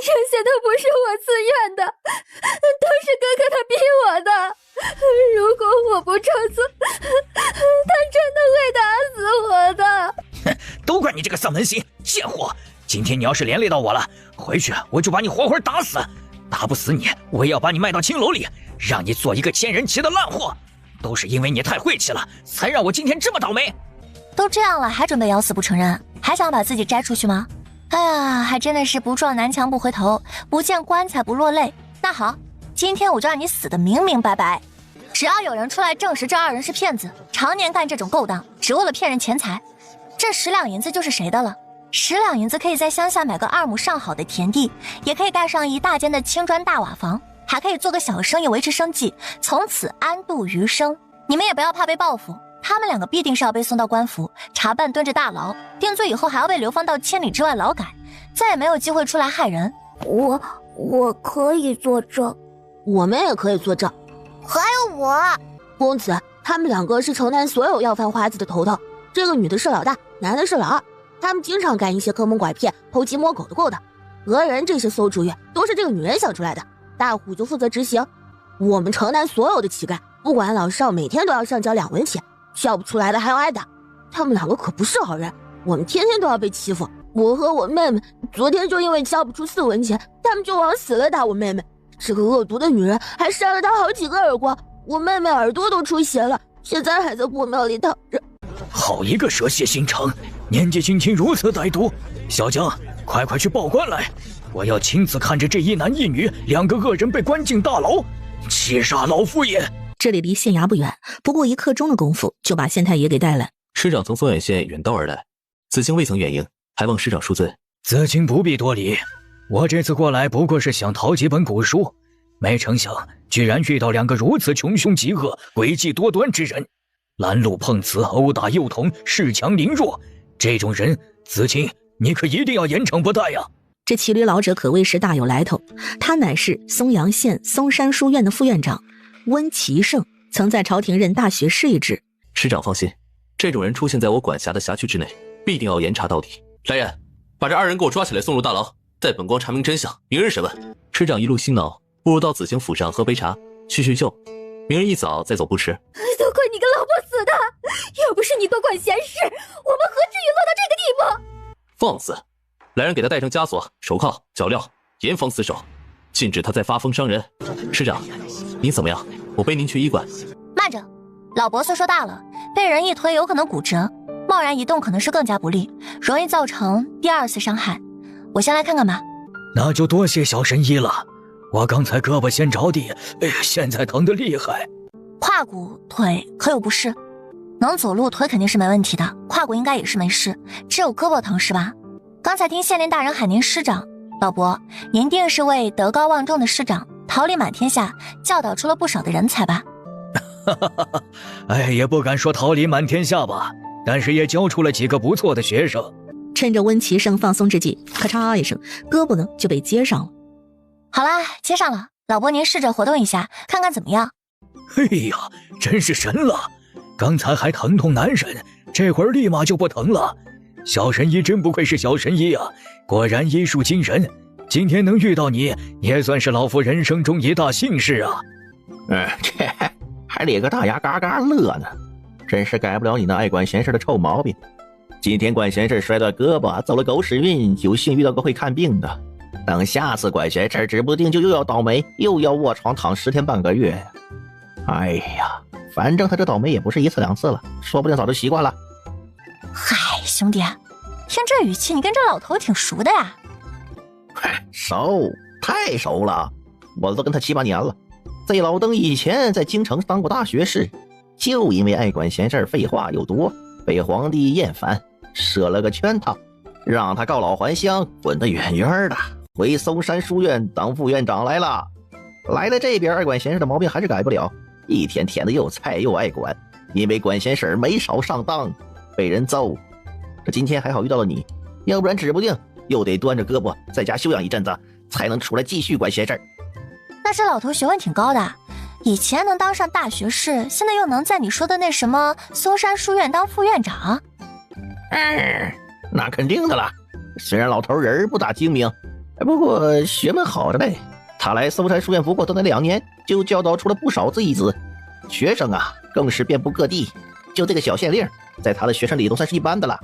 这些都不是我自愿的，都是哥哥他逼我的。如果我不照做，他真的会打死我的。哼，都怪你这个丧门星贱货！今天你要是连累到我了，回去我就把你活活打死。打不死你，我也要把你卖到青楼里，让你做一个千人骑的烂货。都是因为你太晦气了，才让我今天这么倒霉。都这样了，还准备咬死不承认，还想把自己摘出去吗？哎呀，还真的是不撞南墙不回头，不见棺材不落泪。那好，今天我就让你死得明明白白。只要有人出来证实这二人是骗子，常年干这种勾当，只为了骗人钱财，这10两银子就是谁的了。10两银子可以在乡下买个2亩上好的田地，也可以盖上一大间的青砖大瓦房，还可以做个小生意维持生计，从此安度余生。你们也不要怕被报复，他们2个必定是要被送到官府查办蹲着大牢，定罪以后还要被流放到千里之外劳改，再也没有机会出来害人。我可以作证。我们也可以作证。还有我。公子，他们2个是城南所有要饭花子的头头，这个女的是老大，男的是老二，他们经常干一些坑蒙拐骗、偷鸡摸狗的勾当，讹人这些馊主意都是这个女人想出来的，大虎就负责执行。我们城南所有的乞丐不管老少，每天都要上交2文钱，交不出来的还要挨打。他们2个可不是好人，我们天天都要被欺负。我和我妹妹昨天就因为交不出4文钱，他们就往死了打我妹妹。这个恶毒的女人还扇了她好几个耳光，我妹妹耳朵都出血了，现在还在破庙里躺着。好一个蛇蝎心肠，年纪轻轻如此歹毒！小江，快去报官来！我要亲自看着这一男一女2个恶人被关进大牢，气杀老夫爷！这里离县衙不远，不过1刻钟的功夫就把县太爷给带来。师长从松远县远道而来，子卿未曾远迎，还望师长恕罪。子卿不必多礼，我这次过来不过是想淘几本古书，没成想居然遇到2个如此穷凶极恶、诡计多端之人，拦路碰瓷、殴打幼童、恃强凌弱，这种人，子卿你可一定要严惩不贷呀！这骑驴老者可谓是大有来头，他乃是松阳县松山书院的副院长温其胜，曾在朝廷任大学士一职。师长放心，这种人出现在我管辖的辖区之内，必定要严查到底。来人，把这2人给我抓起来送入大牢，待本官查明真相，明日审问。师长一路辛劳，不如到子卿府上喝杯茶，叙叙旧，明日一早再走不迟。都怪你个老不死的，要不是你多管闲事，我们何至于落到这个地步？放肆！来人给他戴上枷锁、手铐、脚镣，严防死守，禁止他再发疯伤人。师长，您怎么样？我背您去医馆。慢着，老伯岁数大了，被人一推有可能骨折，贸然移动可能是更加不利，容易造成第2次伤害。我先来看看吧。那就多谢小神医了，我刚才胳膊先着地，现在疼得厉害。胯骨、腿可有不适？能走路，腿肯定是没问题的，胯骨应该也是没事，只有胳膊疼是吧？刚才听县令大人喊您师长，老伯，您定是位德高望重的师长，桃李满天下，教导出了不少的人才吧？也不敢说桃李满天下吧，但是也教出了几个不错的学生。趁着温其胜放松之际，咔嚓一声，胳膊呢就被接上了。好啦，接上了，老伯您试着活动一下，看看怎么样？哎呀，真是神了！刚才还疼痛难忍，这会儿立马就不疼了。小神医真不愧是小神医啊，果然医术惊人。今天能遇到你，也算是老夫人生中一大幸事啊。这还咧个大牙嘎嘎乐呢，真是改不了你那爱管闲事的臭毛病。今天管闲事摔断胳膊，走了狗屎运，有幸遇到个会看病的。等下次管闲事，指不定就又要倒霉，又要卧床躺10天半个月呀。哎呀，反正他这倒霉也不是1次2次了，说不定早就习惯了。嗨，兄弟，听这语气，你跟这老头挺熟的呀？熟，太熟了，我都跟他7、8年了。在老登以前在京城当过大学士，就因为爱管闲事，废话又多，被皇帝厌烦，设了个圈套，让他告老还乡，滚得远远的，回嵩山书院当副院长来了。来了这边，爱管闲事的毛病还是改不了，一天天的又菜又爱管，因为管闲事没少上当，被人揍。这今天还好遇到了你，要不然指不定又得端着胳膊在家休养一阵子，才能出来继续管闲事。那这老头学问挺高的，以前能当上大学士，现在又能在你说的那什么嵩山书院当副院长。那肯定的了。虽然老头人不大精明，不过学问好着嘞，他来嵩山书院不过短短2年，就教导出了不少弟子，学生啊更是遍布各地。就这个小县令，在他的学生里都算是一般的了。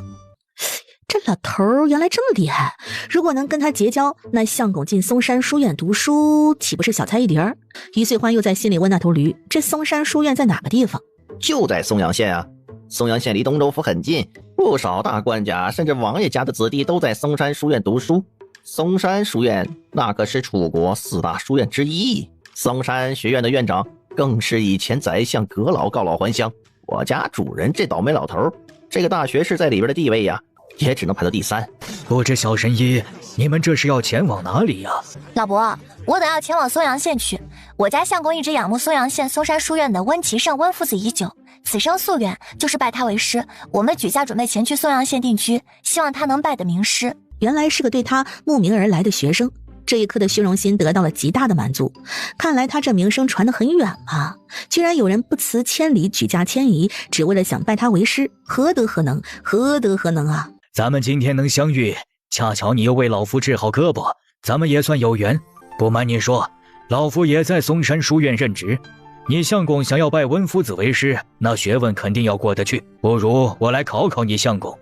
这老头儿原来这么厉害，如果能跟他结交，那相公进嵩山书院读书岂不是小菜一碟儿？于穗欢又在心里问那头驴，这嵩山书院在哪个地方？就在松阳县啊，松阳县离东州府很近，不少大官家甚至王爷家的子弟都在嵩山书院读书。嵩山书院那可是楚国4大书院之一，嵩山学院的院长更是以前宰相阁老告老还乡。我家主人这倒霉老头，这个大学士在里边的地位呀，也只能排到第3。不知小神医，你们这是要前往哪里呀？老伯，我等要前往松阳县去。我家相公一直仰慕松阳县嵩山书院的温其胜温夫子已久，此生夙愿就是拜他为师。我们举家准备前去松阳县定居，希望他能拜得名师。原来是个对他慕名而来的学生，这一刻的虚荣心得到了极大的满足。看来他这名声传得很远啊，居然有人不辞千里举家迁移，只为了想拜他为师，何德何能，何德何能啊！咱们今天能相遇，恰巧你又为老夫治好胳膊，咱们也算有缘。不瞒你说，老夫也在嵩山书院任职。你相公想要拜温夫子为师，那学问肯定要过得去。不如我来考考你相公，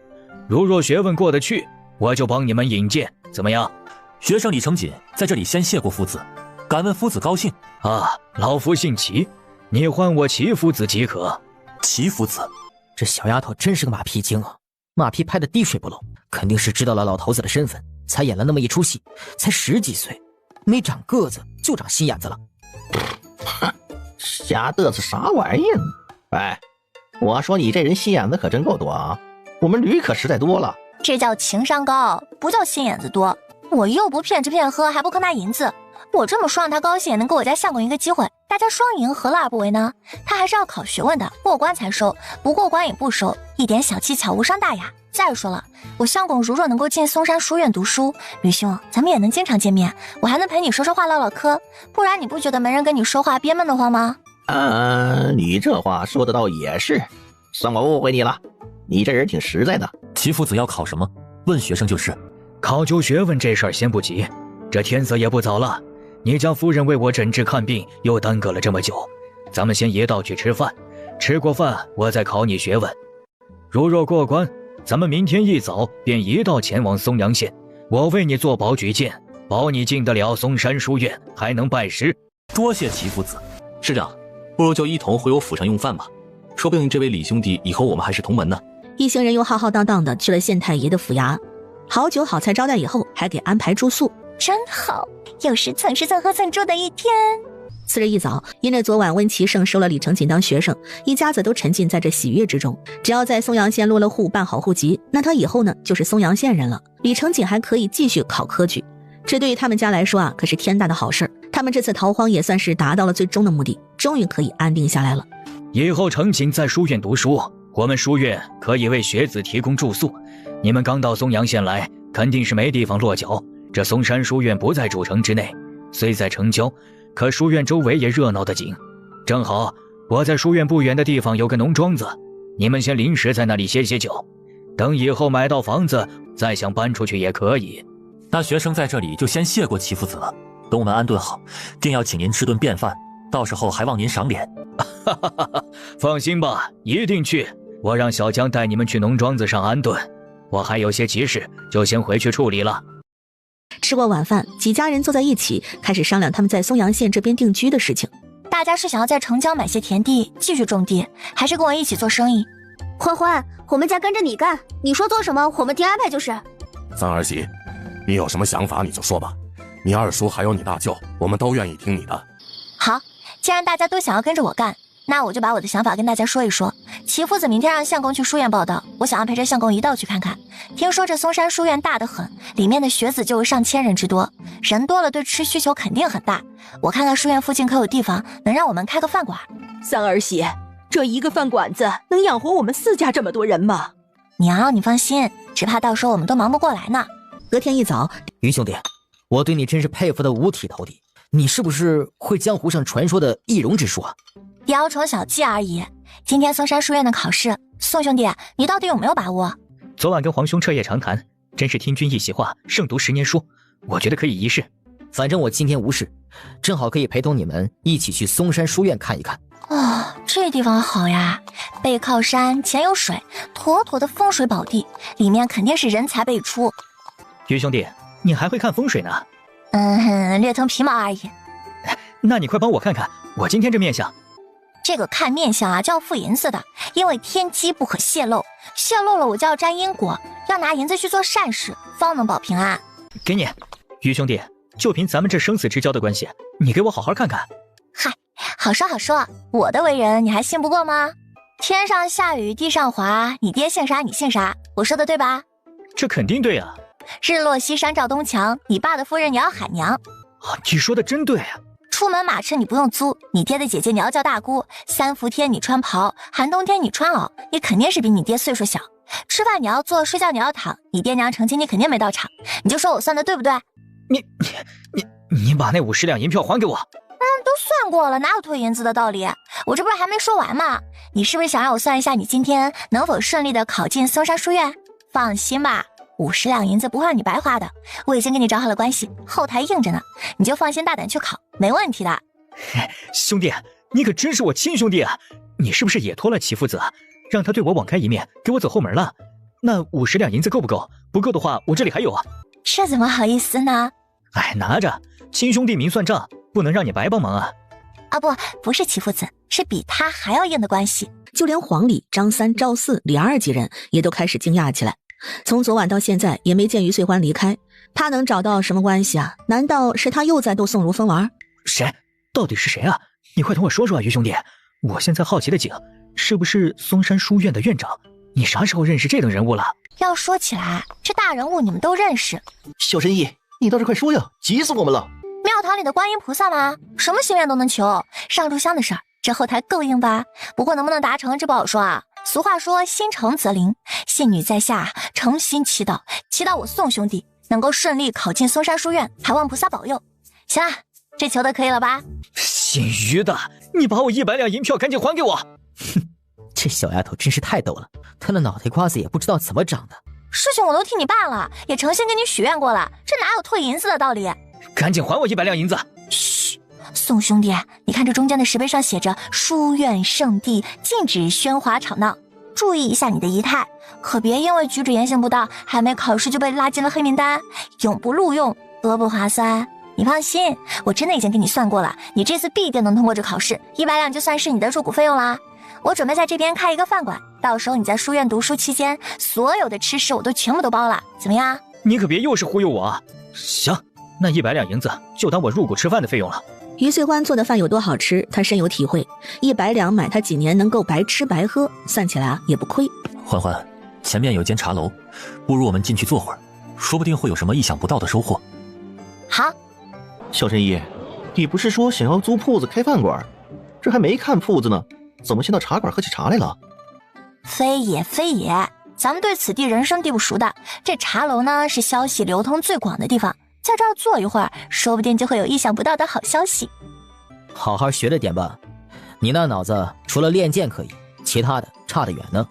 如若学问过得去，我就帮你们引荐，怎么样？学生李成锦在这里先谢过夫子，敢问夫子高姓？啊，老夫姓齐，你唤我齐夫子即可。齐夫子，这小丫头真是个马屁精啊！马屁拍得滴水不漏，肯定是知道了老头子的身份，才演了那么一出戏。才10几岁，没长个子就长心眼子了。瞎嘚瑟啥玩意儿？哎，我说你这人心眼子可真够多啊！我们驴可实在多了。这叫情商高，不叫心眼子多。我又不骗吃骗喝，还不坑他银子。我这么说让他高兴，也能给我家相公一个机会，大家双赢，何乐而不为呢？他还是要考学问的，过关才收，不过关也不收，一点小技巧无伤大雅。再说了，我相公如若能够进嵩山书院读书，吕兄，咱们也能经常见面，我还能陪你说说话唠唠嗑，不然你不觉得没人跟你说话憋闷得慌吗？你这话说的倒也是，算我误会你了，你这人挺实在的。齐夫子要考什么？问学生就是。考究学问这事儿先不急，这天色也不早了，你家夫人为我诊治看病又耽搁了这么久，咱们先一道去吃饭，吃过饭我再考你学问。如若过关，咱们明天一早便一道前往松阳县，我为你做保举荐，保你进得了嵩山书院，还能拜师。多谢齐夫子。师长，不如就一同回我府上用饭吧，说不定这位李兄弟以后我们还是同门呢。一行人又浩浩荡荡的去了县太爷的府衙，好酒好菜招待以后，还给安排住宿，真好，又是蹭吃蹭喝蹭住的一天。次日一早，因着昨晚温其胜收了李成锦当学生，一家子都沉浸在这喜悦之中。只要在松阳县落了户，办好户籍，那他以后呢就是松阳县人了。李成锦还可以继续考科举，这对于他们家来说啊，可是天大的好事。他们这次逃荒也算是达到了最终的目的，终于可以安定下来了。以后成锦在书院读书，我们书院可以为学子提供住宿。你们刚到松阳县来，肯定是没地方落脚。这嵩山书院不在主城之内，虽在城郊，可书院周围也热闹得紧。正好我在书院不远的地方有个农庄子，你们先临时在那里歇歇脚，等以后买到房子再想搬出去也可以。那学生在这里就先谢过齐夫子了，等我们安顿好，定要请您吃顿便饭，到时候还望您赏脸。放心吧，一定去。我让小江带你们去农庄子上安顿，我还有些急事，就先回去处理了。吃过晚饭，几家人坐在一起，开始商量他们在松阳县这边定居的事情。大家是想要在城郊买些田地继续种地，还是跟我一起做生意？欢欢，我们家跟着你干，你说做什么我们听安排就是。三儿媳，你有什么想法你就说吧，你二叔还有你大舅，我们都愿意听你的。好，既然大家都想要跟着我干，那我就把我的想法跟大家说一说。齐夫子明天让相公去书院报道，我想要陪着相公一道去看看。听说这嵩山书院大得很，里面的学子就有上千人之多，人多了对吃需求肯定很大。我看看书院附近可有地方能让我们开个饭馆。三儿媳，这一个饭馆子能养活我们4家这么多人吗？娘，你放心，只怕到时候我们都忙不过来呢。隔天一早，于兄弟，我对你真是佩服的五体投地，你是不是会江湖上传说的易容之术啊？雕虫小技而已。今天嵩山书院的考试，宋兄弟，你到底有没有把握？昨晚跟皇兄彻夜长谈，真是听君一席话，胜读10年书。我觉得可以一试。反正我今天无事，正好可以陪同你们一起去嵩山书院看一看。哦，这地方好呀，背靠山，前有水，妥妥的风水宝地，里面肯定是人才辈出。于兄弟，你还会看风水呢？略腾皮毛而已。那你快帮我看看，我今天这面相。这个看面相啊，就要付银子的，因为天机不可泄露，泄露了我就要沾因果，要拿银子去做善事，方能保平安。给你，于兄弟，就凭咱们这生死之交的关系，你给我好好看看。嗨，好说好说，我的为人你还信不过吗？天上下雨地上滑，你爹姓啥你姓啥，我说的对吧？这肯定对啊。日落西山照东墙，你爸的夫人你要喊娘。你说的真对啊。出门马车你不用租，你爹的姐姐你要叫大姑，三伏天你穿袍，寒冬天你穿袄，你肯定是比你爹岁数小。吃饭你要坐，睡觉你要躺，你爹娘成亲你肯定没到场，你就说我算的对不对？你把那50两银票还给我。都算过了，哪有退银子的道理？我这不是还没说完吗？你是不是想让我算一下你今天能否顺利的考进嵩山书院？放心吧，50两银子不会让你白花的，我已经给你找好了关系，后台硬着呢，你就放心大胆去考，没问题的。兄弟，你可真是我亲兄弟啊！你是不是也托了齐父子，让他对我网开一面，给我走后门了？那50两银子够不够？不够的话，我这里还有啊。这怎么好意思呢？拿着，亲兄弟明算账，不能让你白帮忙啊！不是齐父子，是比他还要硬的关系。就连黄李、张三、赵四、李二几人也都开始惊讶起来。从昨晚到现在也没见于翠欢离开，他能找到什么关系啊？难道是他又在逗宋如芬玩？谁？到底是谁啊？你快同我说说啊，于兄弟！我现在好奇的紧，是不是嵩山书院的院长？你啥时候认识这等人物了？要说起来，这大人物你们都认识。小神医，你倒是快说呀，急死我们了！庙堂里的观音菩萨吗？什么心愿都能求，上炷香的事儿，这后台够硬吧？不过能不能达成，这不好说啊。俗话说心诚则灵，信女在下诚心祈祷我宋兄弟能够顺利考进嵩山书院，还望菩萨保佑。行啊，这求的可以了吧？姓于的，你把我100两银票赶紧还给我！哼，这小丫头真是太逗了，她的脑袋瓜子也不知道怎么长的。事情我都替你办了，也诚心给你许愿过了，这哪有退银子的道理？赶紧还我100两银子！嘘，宋兄弟，你看这中间的石碑上写着书院圣地，禁止喧哗吵闹，注意一下你的仪态，可别因为举止言行不当，还没考试就被拉进了黑名单，永不录用，多不划算。你放心，我真的已经给你算过了，你这次必定能通过这考试，100两就算是你的入股费用啦。我准备在这边开一个饭馆，到时候你在书院读书期间，所有的吃食我都全部都包了，怎么样？你可别又是忽悠我啊！行，那100两银子就当我入股吃饭的费用了。于翠欢做的饭有多好吃，他深有体会，100两买他几年能够白吃白喝，算起来啊也不亏。欢欢，前面有间茶楼，不如我们进去坐会儿，说不定会有什么意想不到的收获。好。小神医，你不是说想要租铺子开饭馆？这还没看铺子呢，怎么先到茶馆喝起茶来了？非也非也，咱们对此地人生地不熟的，这茶楼呢是消息流通最广的地方，在这儿坐一会儿，说不定就会有意想不到的好消息。好好学着点吧，你那脑子除了练剑可以，其他的差得远呢。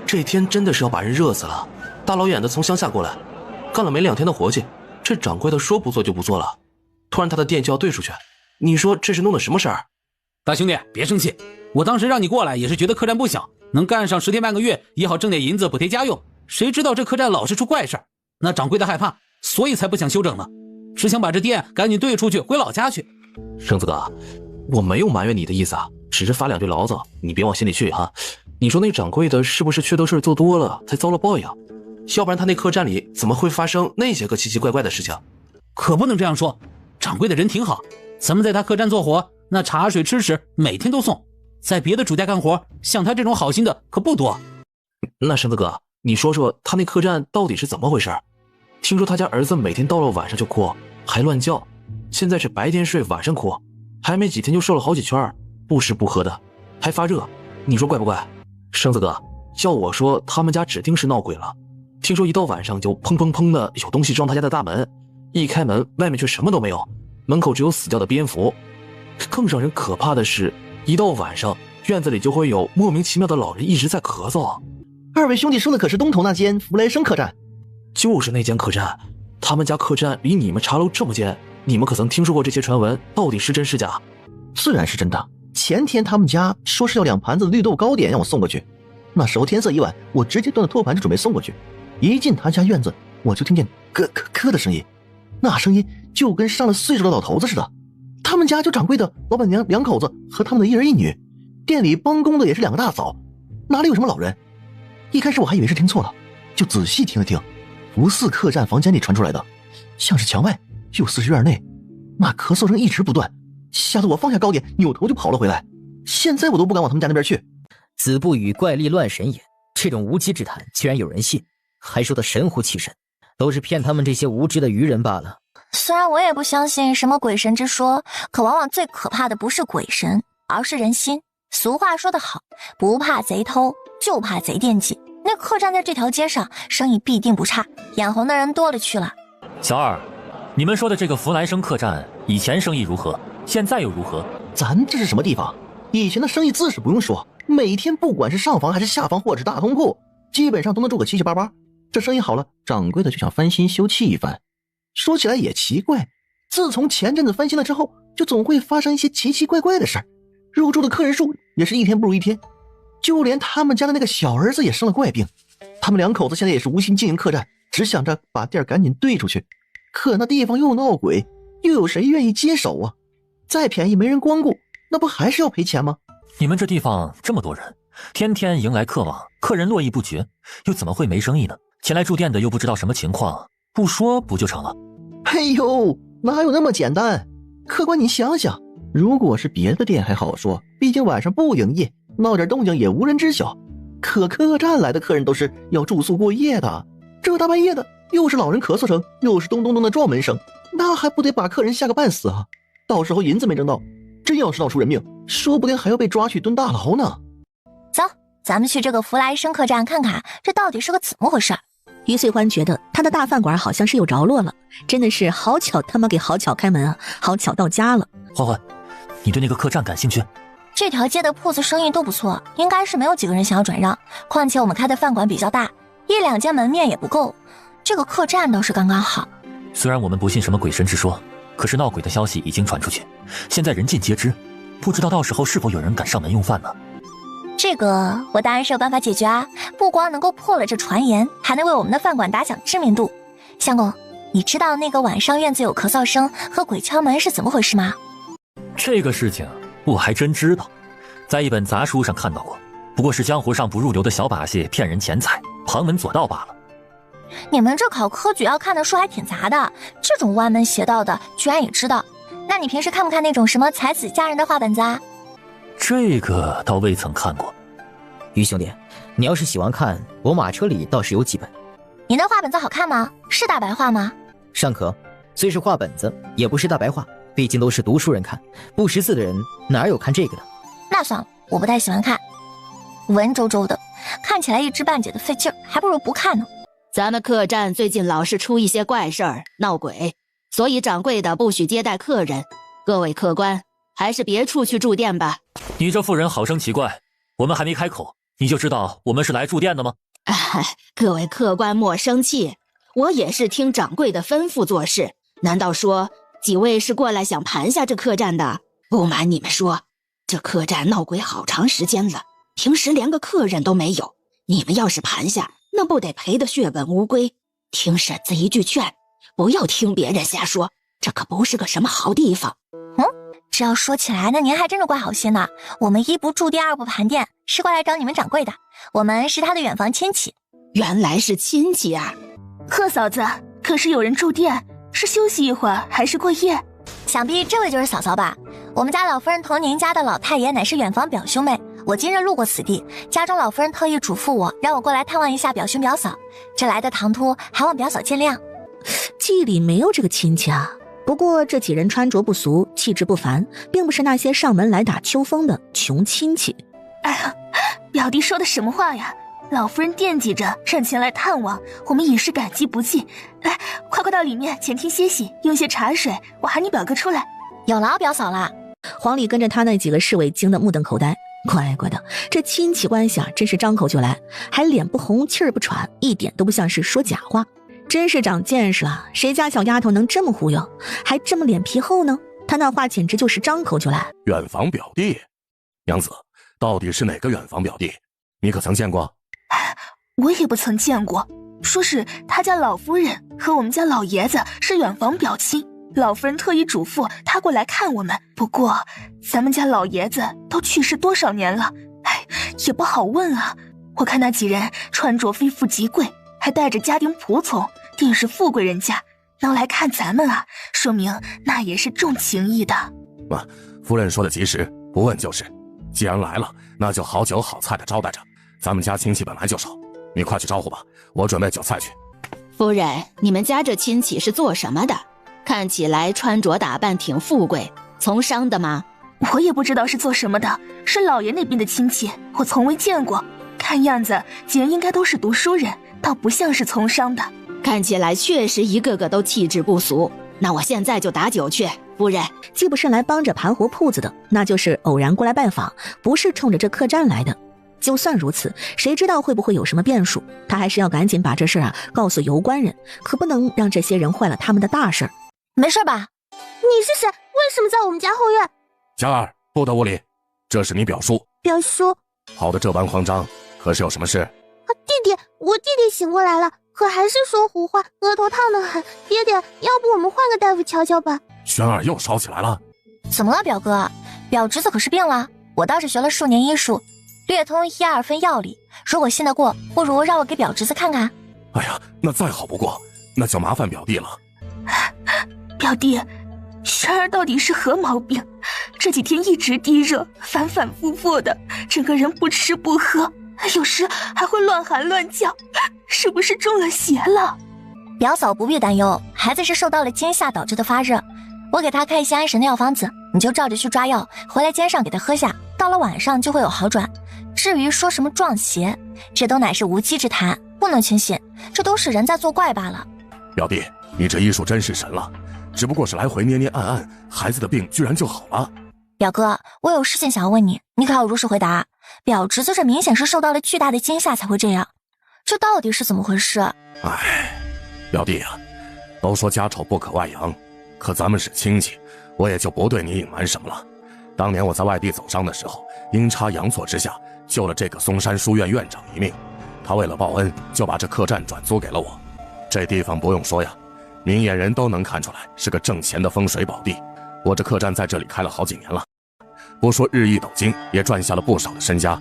这天真的是要把人热死了，大老远的从乡下过来，干了没2天的活计，这掌柜的说不做就不做了，突然他的店就要兑出去，你说这是弄的什么事儿？大兄弟别生气，我当时让你过来也是觉得客栈不小，能干上10天半个月也好挣点银子补贴家用，谁知道这客栈老是出怪事，那掌柜的害怕，所以才不想休整呢，只想把这店赶紧兑出去回老家去。生子哥，我没有埋怨你的意思啊，只是发2句牢骚，你别往心里去哈。你说那掌柜的是不是缺德事做多了才遭了报应？要不然他那客栈里怎么会发生那些个奇奇怪怪的事情？可不能这样说，掌柜的人挺好，咱们在他客栈做活，那茶水吃食每天都送，在别的主家干活像他这种好心的可不多。那生子哥，你说说他那客栈到底是怎么回事？听说他家儿子每天到了晚上就哭，还乱叫，现在是白天睡晚上哭，还没几天就瘦了好几圈，不吃不喝的，还发热，你说怪不怪？生子哥，要我说他们家指定是闹鬼了，听说一到晚上就砰砰砰的有东西撞他家的大门，一开门外面却什么都没有，门口只有死掉的蝙蝠。更让人可怕的是，一到晚上院子里就会有莫名其妙的老人一直在咳嗽。2位兄弟说的可是东头那间福来生客栈？就是那间客栈，他们家客栈离你们茶楼这么近，你们可曾听说过这些传闻？到底是真是假？自然是真的。前天他们家说是要2盘子绿豆糕点让我送过去，那时候天色已晚，我直接端着托盘就准备送过去。一进他家院子，我就听见咯的声音，那声音就跟上了岁数的老头子似的。他们家就掌柜的老板娘2口子和他们的1儿1女，店里帮工的也是2个大嫂，哪里有什么老人？一开始我还以为是听错了，就仔细听了听，不似客栈房间里传出来的，像是墙外又似是院内，那咳嗽声一直不断，吓得我放下糕点，扭头就跑了回来。现在我都不敢往他们家那边去。子不语怪力乱神也，这种无稽之谈居然有人信，还说得神乎其神，都是骗他们这些无知的愚人罢了。虽然我也不相信什么鬼神之说，可往往最可怕的不是鬼神，而是人心。俗话说得好，不怕贼偷，就怕贼惦记。那客栈在这条街上，生意必定不差，眼红的人多了去了。小二，你们说的这个福来生客栈，以前生意如何？现在又如何？咱这是什么地方？以前的生意自是不用说，每天不管是上房还是下房或者是大通铺，基本上都能住个七七八八。这生意好了，掌柜的就想翻新修葺一番。说起来也奇怪，自从前阵子翻新了之后，就总会发生一些奇奇怪怪的事儿，入住的客人数也是一天不如一天。就连他们家的那个小儿子也生了怪病，他们2口子现在也是无心经营客栈，只想着把店赶紧兑出去。可那地方又闹鬼，又有谁愿意接手啊？再便宜没人光顾，那不还是要赔钱吗？你们这地方这么多人，天天迎来客往，客人络绎不绝，又怎么会没生意呢？前来住店的又不知道什么情况，不说不就成了？哎呦，哪有那么简单？客官你想想，如果是别的店还好说，毕竟晚上不营业，闹点动静也无人知晓。可客栈来的客人都是要住宿过夜的，这大半夜的，又是老人咳嗽声，又是咚咚咚的撞门声，那还不得把客人吓个半死啊？到时候银子没挣到，真要是闹出人命，说不定还要被抓去蹲大牢呢。走，咱们去这个福来生客栈看看，这到底是个怎么回事。于穗欢觉得他的大饭馆好像是有着落了，真的是好巧他妈给好巧开门啊，好巧到家了。欢欢，你对那个客栈感兴趣？这条街的铺子生意都不错，应该是没有几个人想要转让，况且我们开的饭馆比较大，1、2间门面也不够，这个客栈倒是刚刚好。虽然我们不信什么鬼神之说，可是闹鬼的消息已经传出去，现在人尽皆知，不知道到时候是否有人敢上门用饭呢？这个我当然是有办法解决啊，不光能够破了这传言，还能为我们的饭馆打响知名度。相公，你知道那个晚上院子有咳嗽声和鬼敲门是怎么回事吗？这个事情我还真知道，在一本杂书上看到过，不过是江湖上不入流的小把戏，骗人钱财，旁门左道罢了。你们这考科举要看的书还挺杂的，这种歪门邪道的居然也知道。那你平时看不看那种什么才子佳人的画本子啊？这个倒未曾看过。于兄弟，你要是喜欢看，我马车里倒是有几本。你那画本子好看吗？是大白话吗？尚可，虽是画本子，也不是大白话，毕竟都是读书人看，不识字的人哪有看这个的？那算了，我不太喜欢看，文绉绉的，看起来一知半解的费劲儿，还不如不看呢。咱们客栈最近老是出一些怪事儿，闹鬼，所以掌柜的不许接待客人。各位客官，还是别处去住店吧。你这妇人好生奇怪，我们还没开口，你就知道我们是来住店的吗？各位客官莫生气，我也是听掌柜的吩咐做事。难道说几位是过来想盘下这客栈的？不瞒你们说，这客栈闹鬼好长时间了，平时连个客人都没有。你们要是盘下，那不得赔得血本无归。听婶子一句劝，不要听别人瞎说，这可不是个什么好地方。这要说起来，那您还真是怪好心的。我们1不住店，2不盘店，是过来找你们掌柜的。我们是他的远房亲戚。原来是亲戚啊！贺嫂子，可是有人住店，是休息一会儿还是过夜？想必这位就是嫂嫂吧？我们家老夫人同您家的老太爷乃是远房表兄妹，我今日路过此地，家中老夫人特意嘱咐我，让我过来探望一下表兄表嫂。这来的唐突，还望表嫂见谅。记忆里没有这个亲戚啊。不过这几人穿着不俗，气质不凡，并不是那些上门来打秋风的穷亲戚。哎呀，表弟说的什么话呀？老夫人惦记着让前来探望，我们已是感激不尽。来，快到里面前厅歇息，用些茶水，我喊你表哥出来。有劳表嫂啦。黄礼跟着他那几个侍卫惊得目瞪口呆，乖乖的，这亲戚关系啊，真是张口就来，还脸不红气儿不喘，一点都不像是说假话。真是长见识了，谁家小丫头能这么忽悠，还这么脸皮厚呢？她那话简直就是张口就来。远房表弟，娘子，到底是哪个远房表弟？你可曾见过？我也不曾见过，说是他家老夫人和我们家老爷子是远房表亲，老夫人特意嘱咐他过来看我们。不过咱们家老爷子都去世多少年了，也不好问啊。我看那几人穿着非富即贵，还带着家丁仆从，定是富贵人家，能来看咱们啊，说明那也是重情义的。夫人说的及时，不问就是。既然来了，那就好酒好菜的招待着。咱们家亲戚本来就少，你快去招呼吧，我准备酒菜去。夫人，你们家这亲戚是做什么的？看起来穿着打扮挺富贵，从商的吗？我也不知道是做什么的，是老爷那边的亲戚，我从未见过。看样子几人应该都是读书人，倒不像是从商的。看起来确实一个个都气质不俗。那我现在就打酒去。夫人，既不是来帮着盘活铺子的，那就是偶然过来拜访，不是冲着这客栈来的。就算如此，谁知道会不会有什么变数？他还是要赶紧把这事告诉有关人，可不能让这些人坏了他们的大事。没事吧？你是谁？为什么在我们家后院？佳儿，不得无礼，这是你表叔。表叔，跑得这般慌张，可是有什么事？弟弟，我弟弟醒过来了，可还是说胡话，额头烫得很。爹爹，要不我们换个大夫瞧瞧吧？轩儿又烧起来了。怎么了，表哥？表侄子可是病了？我倒是学了数年医术，略通1、2分药理，如果信得过，不如让我给表侄子看看。哎呀，那再好不过，那就麻烦表弟了。表弟，轩儿到底是何毛病？这几天一直低热，反反复复的，整个人不吃不喝，有时还会乱喊乱叫，是不是中了邪了？表嫂不必担忧，孩子是受到了惊吓导致的发热，我给他开一些安神的药方子，你就照着去抓药，回来煎上给他喝下，到了晚上就会有好转。至于说什么撞邪，这都乃是无稽之谈，不能轻信，这都是人在作怪罢了。表弟，你这医术真是神了，只不过是来回捏捏按按，孩子的病居然就好了。表哥，我有事情想要问你，你可要如实回答。表侄子这明显是受到了巨大的惊吓才会这样，这到底是怎么回事？哎，表弟啊，都说家丑不可外扬，可咱们是亲戚，我也就不对你隐瞒什么了。当年我在外地走商的时候，阴差阳错之下救了这个嵩山书院院长一命，他为了报恩就把这客栈转租给了我。这地方不用说呀，明眼人都能看出来是个挣钱的风水宝地。我这客栈在这里开了好几年了，不说日益斗金，也赚下了不少的身家。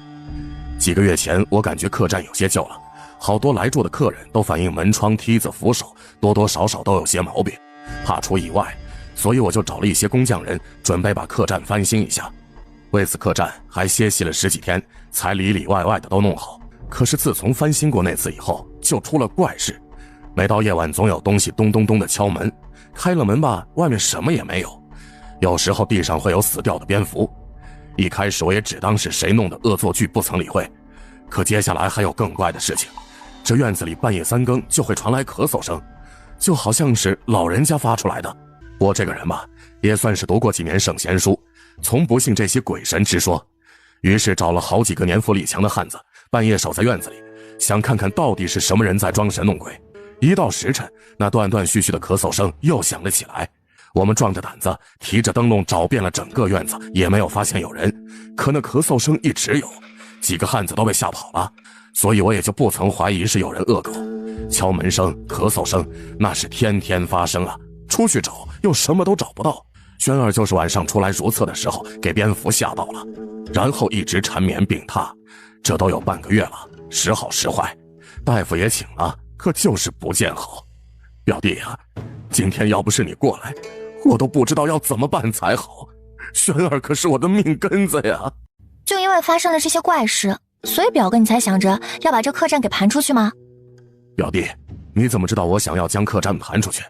几个月前我感觉客栈有些旧了，好多来住的客人都反映门窗、梯子、扶手多多少少都有些毛病，怕出意外，所以我就找了一些工匠人，准备把客栈翻新一下。为此客栈还歇息了10几天，才里里外外的都弄好。可是自从翻新过那次以后，就出了怪事。每到夜晚总有东西咚咚咚的敲门，开了门吧，外面什么也没有，有时候地上会有死掉的蝙蝠。一开始我也只当是谁弄的恶作剧，不曾理会。可接下来还有更怪的事情，这院子里半夜3更就会传来咳嗽声，就好像是老人家发出来的。我这个人吧，也算是读过几年圣贤书，从不信这些鬼神之说，于是找了好几个年富力强的汉子，半夜守在院子里，想看看到底是什么人在装神弄鬼。一到时辰，那断断续续的咳嗽声又响了起来。我们壮着胆子提着灯笼找遍了整个院子，也没有发现有人，可那咳嗽声一直有，几个汉子都被吓跑了，所以我也就不曾怀疑是有人恶搞。敲门声、咳嗽声那是天天发生啊，出去找又什么都找不到。轩儿就是晚上出来如厕的时候给蝙蝠吓到了，然后一直缠绵病榻，这都有半个月了，时好时坏，大夫也请了，可就是不见好。表弟啊，今天要不是你过来，我都不知道要怎么办才好。轩儿可是我的命根子呀。就因为发生了这些怪事，所以表哥你才想着要把这客栈给盘出去吗？表弟，你怎么知道我想要将客栈盘出去？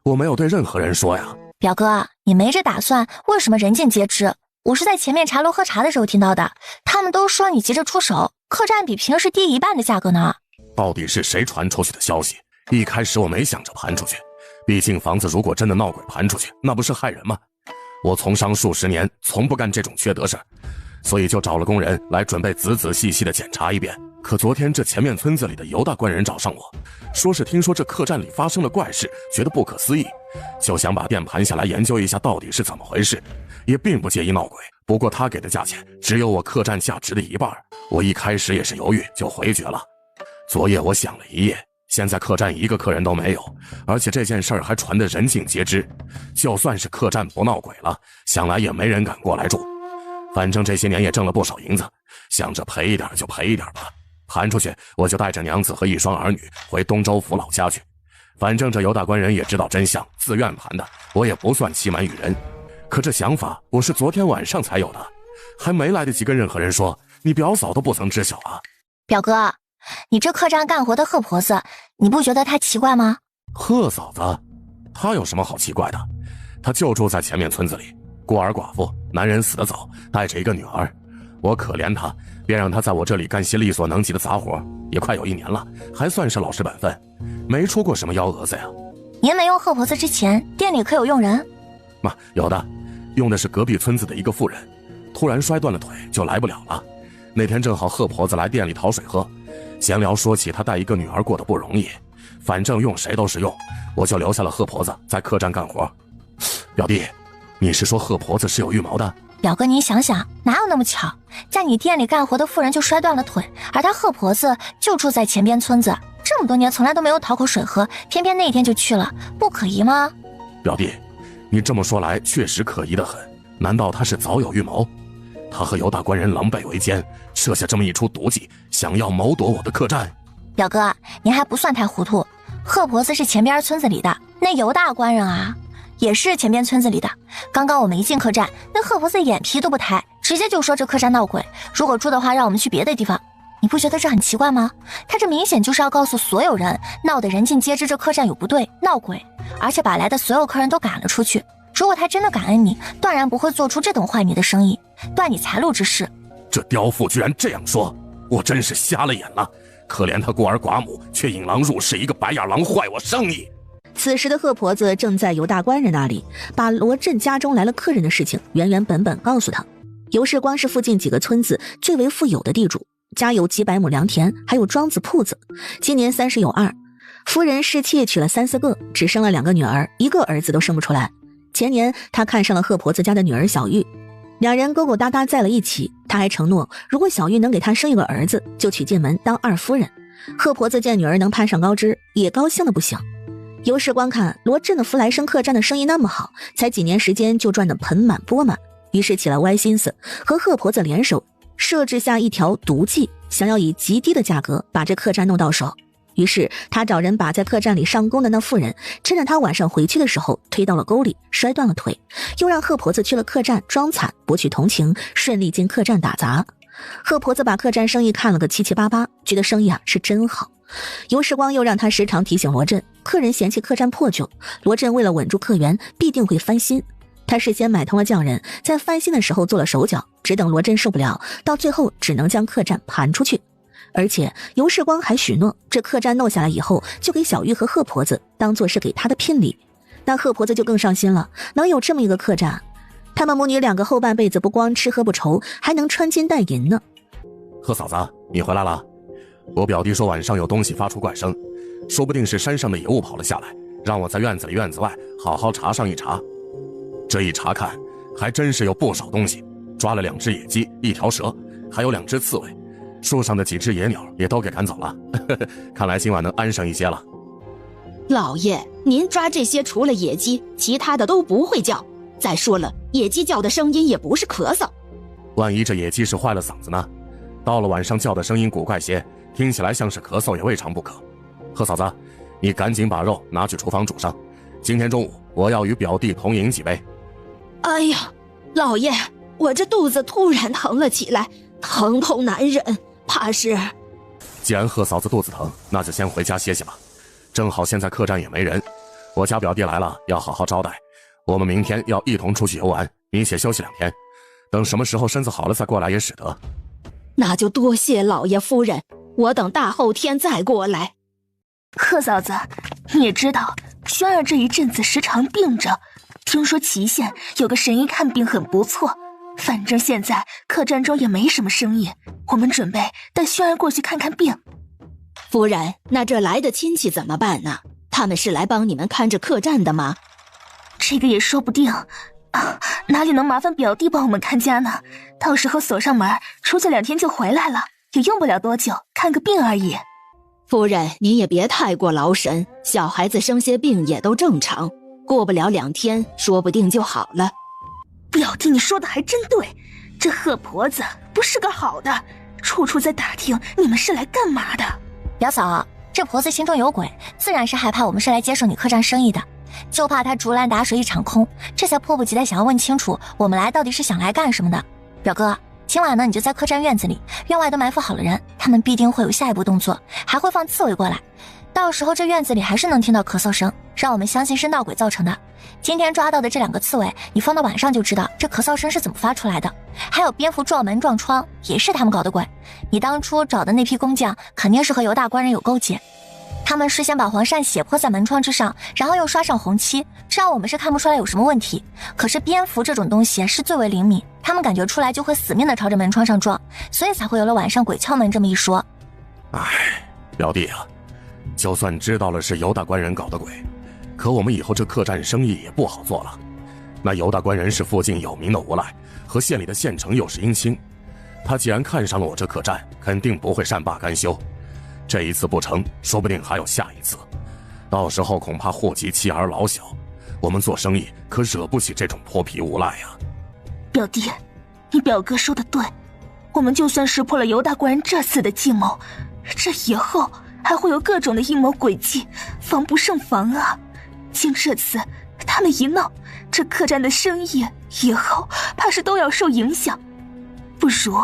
我没有对任何人说呀。表哥，你没这打算，为什么人尽皆知？我是在前面茶楼喝茶的时候听到的，他们都说你急着出手，客栈比平时低1半的价格呢。到底是谁传出去的消息？一开始我没想着盘出去，毕竟房子如果真的闹鬼盘出去，那不是害人吗？我从商数10年，从不干这种缺德事，所以就找了工人来准备仔仔细细的检查一遍。可昨天这前面村子里的尤大官人找上我，说是听说这客栈里发生了怪事，觉得不可思议，就想把店盘下来研究一下到底是怎么回事，也并不介意闹鬼。不过他给的价钱只有我客栈价值的1半，我一开始也是犹豫，就回绝了。昨夜我想了一夜，现在客栈一个客人都没有，而且这件事儿还传得人尽皆知，就算是客栈不闹鬼了，想来也没人敢过来住。反正这些年也挣了不少银子，想着赔一点就赔一点吧。盘出去，我就带着娘子和1双儿女回东州府老家去。反正这尤大官人也知道真相，自愿盘的，我也不算欺瞒于人。可这想法我是昨天晚上才有的，还没来得及跟任何人说，你表嫂都不曾知晓啊。表哥，你这客栈干活的贺婆子，你不觉得她奇怪吗？贺嫂子，她有什么好奇怪的？她就住在前面村子里，孤儿寡妇，男人死得早，带着一个女儿。我可怜她，便让她在我这里干些力所能及的杂活，也快有1年了，还算是老实本分，没出过什么幺蛾子呀。您没用贺婆子之前，店里可有佣人？有的，用的是隔壁村子的一个妇人，突然摔断了腿，就来不了了。那天正好贺婆子来店里讨水喝，闲聊说起她带一个女儿过得不容易，反正用谁都是用，我就留下了贺婆子在客栈干活。表弟，你是说贺婆子是有预谋的？表哥，你想想，哪有那么巧，在你店里干活的妇人就摔断了腿，而她贺婆子就住在前边村子，这么多年从来都没有讨口水喝，偏偏那天就去了，不可疑吗？表弟，你这么说来确实可疑得很，难道他是早有预谋？他和尤大官人狼狈为奸，设下这么一出毒计，想要谋夺我的客栈。表哥，您还不算太糊涂，贺婆子是前边村子里的，那尤大官人啊也是前边村子里的。刚刚我们一进客栈，那贺婆子眼皮都不抬，直接就说这客栈闹鬼，如果住的话让我们去别的地方。你不觉得这很奇怪吗？他这明显就是要告诉所有人，闹得人尽皆知这客栈有不对，闹鬼，而且把来的所有客人都赶了出去。如果他真的感恩你，断然不会做出这等坏你的生意，断你财路之事。这刁妇居然这样说，我真是瞎了眼了。可怜他孤儿寡母，却引狼入室，一个白眼狼坏我生意。此时的贺婆子正在尤大官人那里，把罗振家中来了客人的事情原原本本告诉他。尤世光是附近几个村子最为富有的地主，家有几百亩良田，还有庄子铺子，今年30有2，夫人侍妾娶了3、4个，只生了2个女儿，1个儿子都生不出来。前年他看上了贺婆子家的女儿小玉，两人勾勾搭搭在了一起，他还承诺如果小玉能给他生一个儿子，就娶进门当2夫人。贺婆子见女儿能攀上高枝，也高兴的不行。尤世光看罗振的福来生客栈的生意那么好，才几年时间就赚得盆满钵满，于是起了歪心思，和贺婆子联手设置下一条毒计，想要以极低的价格把这客栈弄到手。于是他找人把在客栈里上工的那妇人，趁着他晚上回去的时候推到了沟里，摔断了腿，又让贺婆子去了客栈装惨，博取同情，顺利进客栈打杂。贺婆子把客栈生意看了个七七八八，觉得生意是真好。尤世光又让他时常提醒罗振，客人嫌弃客栈破旧，罗振为了稳住客源，必定会翻新。他事先买通了匠人，在翻新的时候做了手脚，只等罗振受不了，到最后只能将客栈盘出去。而且尤世光还许诺，这客栈弄下来以后，就给小玉和贺婆子当做是给他的聘礼。那贺婆子就更上心了，能有这么一个客栈，他们母女2个后半辈子不光吃喝不愁，还能穿金戴银呢。贺嫂子，你回来了。我表弟说晚上有东西发出怪声，说不定是山上的野物跑了下来，让我在院子里院子外好好查上一查。这一查看，还真是有不少东西，抓了2只野鸡，1条蛇，还有2只刺猬，树上的几只野鸟也都给赶走了。看来今晚能安生一些了。老爷，您抓这些除了野鸡，其他的都不会叫。再说了，野鸡叫的声音也不是咳嗽。万一这野鸡是坏了嗓子呢？到了晚上叫的声音古怪些，听起来像是咳嗽也未尝不可。贺嫂子，你赶紧把肉拿去厨房煮上，今天中午我要与表弟同饮几杯。哎呀，老爷，我这肚子突然疼了起来，疼痛难忍，怕是……既然贺嫂子肚子疼，那就先回家歇歇吧。正好现在客栈也没人，我家表弟来了要好好招待。我们明天要一同出去游玩，你且休息2天，等什么时候身子好了再过来也使得。那就多谢老爷夫人，我等大后天再过来。贺嫂子，你也知道轩儿这一阵子时常病着，听说祁县有个神医看病很不错，反正现在客栈中也没什么生意，我们准备带轩儿过去看看病。夫人，那这来的亲戚怎么办呢？他们是来帮你们看着客栈的吗？这个也说不定啊，哪里能麻烦表弟帮我们看家呢？到时候锁上门，出去2天就回来了，也用不了多久，看个病而已。夫人，您也别太过劳神，小孩子生些病也都正常，过不了2天，说不定就好了。表弟，你说的还真对，这贺婆子不是个好的，处处在打听你们是来干嘛的。表嫂，这婆子心中有鬼，自然是害怕我们是来接手你客栈生意的，就怕她竹篮打水一场空，这才迫不及待想要问清楚我们来到底是想来干什么的。表哥，今晚呢你就在客栈院子里，院外都埋伏好了人，他们必定会有下一步动作，还会放刺猬过来，到时候这院子里还是能听到咳嗽声，让我们相信是闹鬼造成的。今天抓到的这2个刺猬，你放到晚上就知道这咳嗽声是怎么发出来的。还有蝙蝠撞门撞窗，也是他们搞的鬼。你当初找的那批工匠肯定是和犹大官人有勾结，他们事先把黄鳝血泼在门窗之上，然后又刷上红漆，这样我们是看不出来有什么问题。可是蝙蝠这种东西是最为灵敏，他们感觉出来就会死命的朝着门窗上撞，所以才会有了晚上鬼敲门这么一说。哎，表弟啊，就算知道了是犹大官人搞的鬼，可我们以后这客栈生意也不好做了。那犹大官人是附近有名的无赖，和县里的县城又是姻亲，他既然看上了我这客栈，肯定不会善罢甘休。这一次不成，说不定还有下一次，到时候恐怕祸及妻儿老小。我们做生意可惹不起这种泼皮无赖呀。表弟，你表哥说的对，我们就算识破了犹大官人这次的计谋，这以后还会有各种的阴谋诡计，防不胜防啊。经这次他们一闹，这客栈的生意以后怕是都要受影响。不如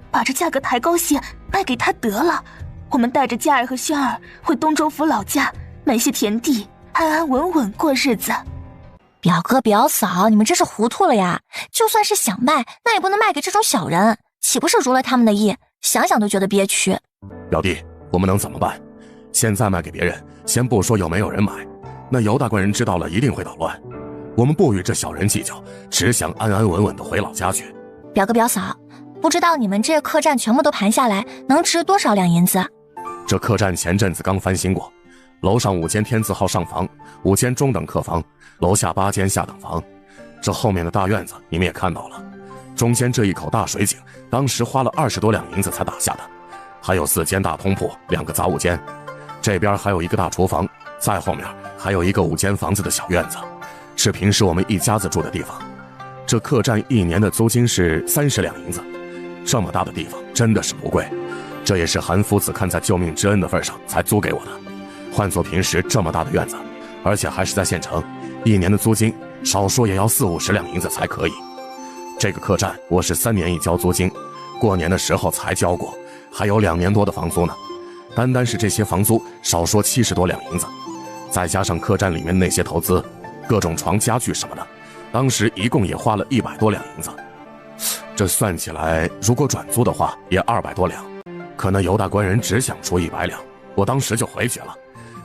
把这价格抬高些卖给他得了，我们带着佳儿和轩儿回东州府老家买些田地，安安稳稳过日子。表哥表嫂，你们这是糊涂了呀！就算是想卖，那也不能卖给这种小人，岂不是如了他们的意？想想都觉得憋屈。表弟，我们能怎么办？现在卖给别人，先不说有没有人买，那犹大官人知道了一定会捣乱。我们不与这小人计较，只想安安稳稳的回老家去。表哥表嫂，不知道你们这客栈全部都盘下来能值多少两银子？这客栈前阵子刚翻新过，楼上5间天字号上房，5间中等客房，楼下8间下等房。这后面的大院子你们也看到了，中间这一口大水井，当时花了20多两银子才打下的，还有4间大通铺，2个杂物间，这边还有一个大厨房，再后面还有一个5间房子的小院子，是平时我们一家子住的地方。这客栈1年的租金是30两银子，这么大的地方真的是不贵，这也是韩夫子看在救命之恩的份上才租给我的。换做平时这么大的院子，而且还是在县城，1年的租金少说也要40-50两银子才可以。这个客栈我是3年一交租金，过年的时候才交过，还有2年多的房租呢。单单是这些房租少说70多两银子，再加上客栈里面那些投资，各种床家具什么的，当时一共也花了100多两银子。这算起来，如果转租的话也200多两，可那犹大官人只想出100两，我当时就回绝了，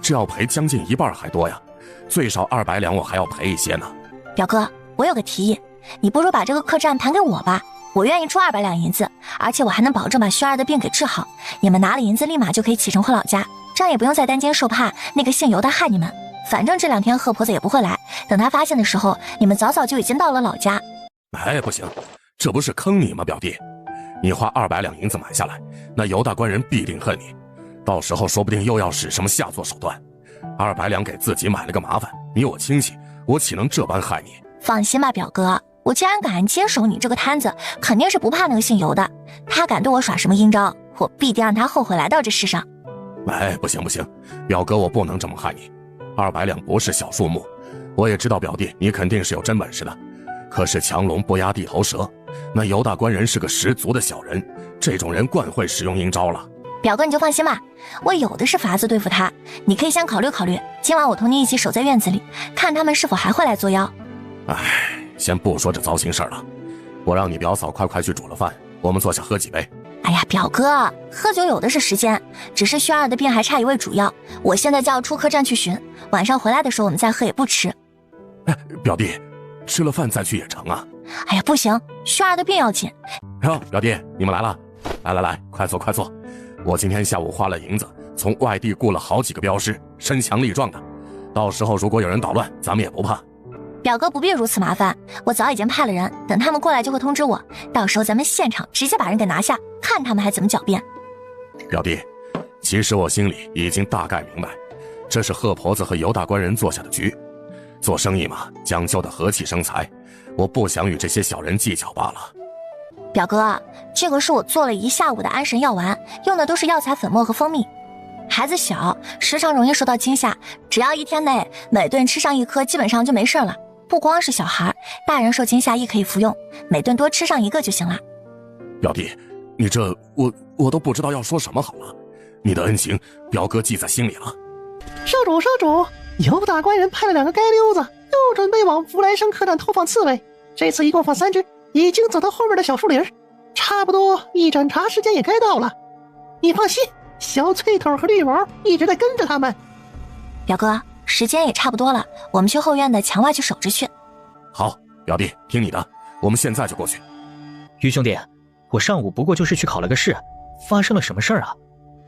这要赔将近1半还多呀，最少200两我还要赔一些呢。表哥，我有个提议，你不如把这个客栈盘给我吧，我愿意出200两银子，而且我还能保证把轩儿的病给治好，你们拿了银子立马就可以启程回老家，这样也不用再担惊受怕那个姓尤的害你们。反正这2天贺婆子也不会来，等他发现的时候，你们早早就已经到了老家。哎，不行，这不是坑你吗，表弟？你花200两银子买下来，那犹大官人必定恨你，到时候说不定又要使什么下作手段。200两给自己买了个麻烦，你我亲戚，我岂能这般害你？放心吧，表哥，我既然敢接手你这个摊子，肯定是不怕那个姓尤的，他敢对我耍什么阴招，我必定让他后悔来到这世上。哎，不行不行，表哥我不能这么害你，200两不是小数目，我也知道表弟你肯定是有真本事的，可是强龙不压地头蛇，那犹大官人是个十足的小人，这种人惯会使用阴招了。表哥你就放心吧，我有的是法子对付他，你可以先考虑考虑，今晚我同你一起守在院子里，看他们是否还会来作妖。哎，先不说这糟心事了，我让你表嫂快去煮了饭，我们坐下喝几杯。哎呀，表哥，喝酒有的是时间，只是轩儿的病还差一味主药，我现在就要出客栈去寻，晚上回来的时候我们再喝也不迟。哎，表弟，吃了饭再去也成啊。哎呀，不行，轩儿的病要紧。哟，表弟，你们来了，来，快坐快坐。我今天下午花了银子，从外地雇了好几个镖师，身强力壮的，到时候如果有人捣乱，咱们也不怕。表哥不必如此麻烦，我早已经派了人，等他们过来就会通知我，到时候咱们现场直接把人给拿下，看他们还怎么狡辩。表弟，其实我心里已经大概明白，这是贺婆子和尤大官人做下的局。做生意嘛，讲究的和气生财，我不想与这些小人计较罢了。表哥，这个是我做了1下午的安神药丸，用的都是药材粉末和蜂蜜。孩子小，时常容易受到惊吓，只要1天内每顿吃上1颗，基本上就没事了。不光是小孩，大人受惊吓亦可以服用，每顿多吃上1个就行了。表弟，你这我都不知道要说什么好了。你的恩情，表哥记在心里了。少主，尤大官人派了2个街溜子，又准备往福来生客栈投放刺猬。这次一共放3只，已经走到后面的小树林，差不多一盏茶时间也该到了。你放心，小翠头和绿毛一直在跟着他们。表哥，时间也差不多了，我们去后院的墙外去守着去。好，表弟，听你的，我们现在就过去。于兄弟，我上午不过就是去考了个试，发生了什么事儿啊？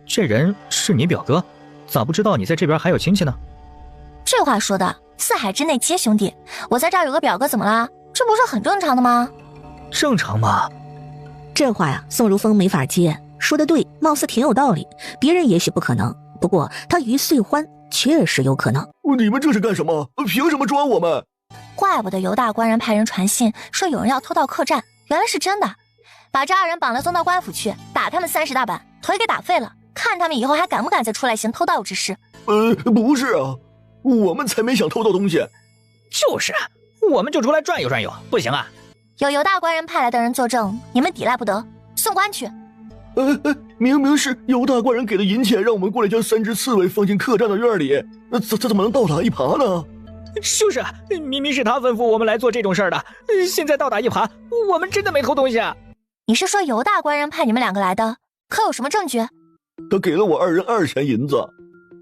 这人是你表哥，咋不知道你在这边还有亲戚呢？这话说的，4海之内皆兄弟，我在这儿有个表哥怎么啦？这不是很正常的吗？正常吗？这话呀，宋如风没法接，说得对，貌似挺有道理，别人也许不可能，不过他于岁欢确实有可能。你们这是干什么？凭什么抓我们？怪不得尤大官人派人传信说有人要偷到客栈，原来是真的。把这2人绑了送到官府去，打他们30大板，腿给打废了，看他们以后还敢不敢再出来行偷盗之事。不是啊，我们才没想偷到东西。就是，我们就出来转悠转悠，不行啊。有尤大官人派来的人作证，你们抵赖不得，送官去。明明是尤大官人给的银钱，让我们过来将3只刺猬放进客栈的院里，这怎么能倒打一耙呢？就是，明明是他吩咐我们来做这种事儿的，现在倒打一耙，我们真的没偷东西啊。你是说尤大官人派你们2个来的？可有什么证据？他给了我2人2钱银子，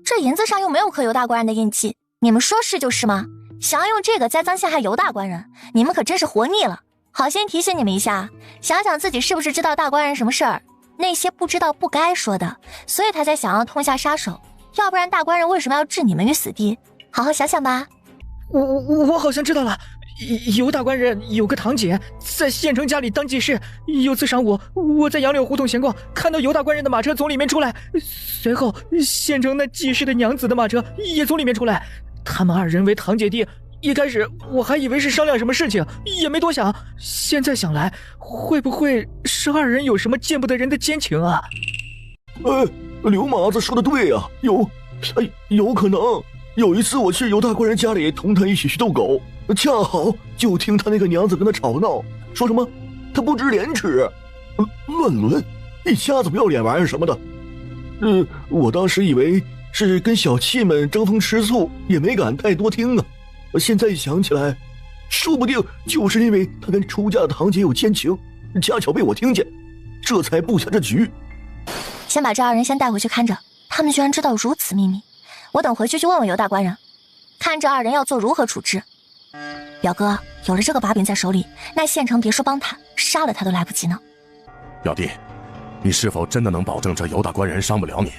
这银子上又没有刻尤大官人的印记，你们说是就是吗？想要用这个栽赃陷害尤大官人，你们可真是活腻了。好心提醒你们一下，想想自己是不是知道大官人什么事儿，那些不知道不该说的，所以他才想要痛下杀手，要不然大官人为什么要置你们于死地？好好想想吧。我好像知道了，尤大官人有个堂姐在县城家里当记事，有次上午我在杨柳胡同闲逛，看到尤大官人的马车从里面出来，随后县城那记事的娘子的马车也从里面出来，他们2人为堂姐弟。一开始我还以为是商量什么事情，也没多想，现在想来，会不会是2人有什么见不得人的奸情啊？刘麻子说的对啊，有可能。有一次我去尤大官人家里同他一起去逗狗，恰好就听他那个娘子跟他吵闹，说什么他不知廉耻，乱伦，一家子不要脸玩意儿什么的。我当时以为是跟小妾们争风吃醋，也没敢太多听啊。现在想起来，说不定就是因为他跟出嫁的堂姐有奸情，恰巧被我听见，这才布下这局。先把这2人先带回去看着，他们居然知道如此秘密，我等回去就问问尤大官人，看这2人要做如何处置。表哥，有了这个把柄在手里，那县城别说帮他，杀了他都来不及呢。表弟，你是否真的能保证这尤大官人伤不了你？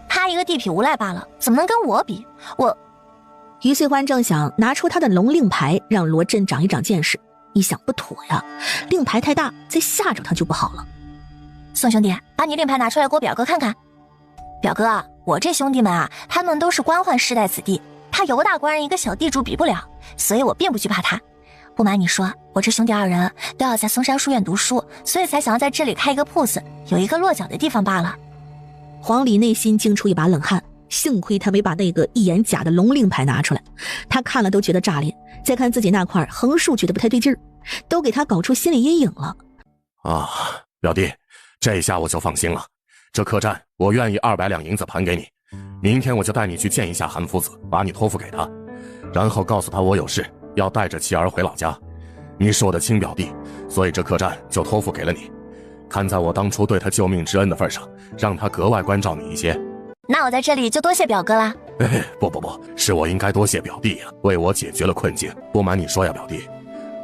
他一个地痞无赖罢了，怎么能跟我比？于岁欢正想拿出他的龙令牌让罗振长一长见识，一想不妥呀，令牌太大，再吓着他就不好了。宋兄弟，把你令牌拿出来给我表哥看看。表哥，我这兄弟们啊，他们都是官宦世代子弟，他尤大官人一个小地主比不了，所以我并不惧怕他。不瞒你说，我这兄弟2人都要在嵩山书院读书，所以才想要在这里开一个铺子，有一个落脚的地方罢了。黄礼内心惊出一把冷汗，幸亏他没把那个一眼假的龙令牌拿出来，他看了都觉得炸裂，再看自己那块横竖觉得不太对劲儿，都给他搞出心理阴影了。表弟，这下我就放心了，这客栈我愿意200两银子盘给你，明天我就带你去见一下韩夫子，把你托付给他，然后告诉他我有事要带着妻儿回老家，你是我的亲表弟，所以这客栈就托付给了你，看在我当初对他救命之恩的份上，让他格外关照你一些。那我在这里就多谢表哥啦，不，是我应该多谢表弟呀，为我解决了困境。不瞒你说呀，表弟，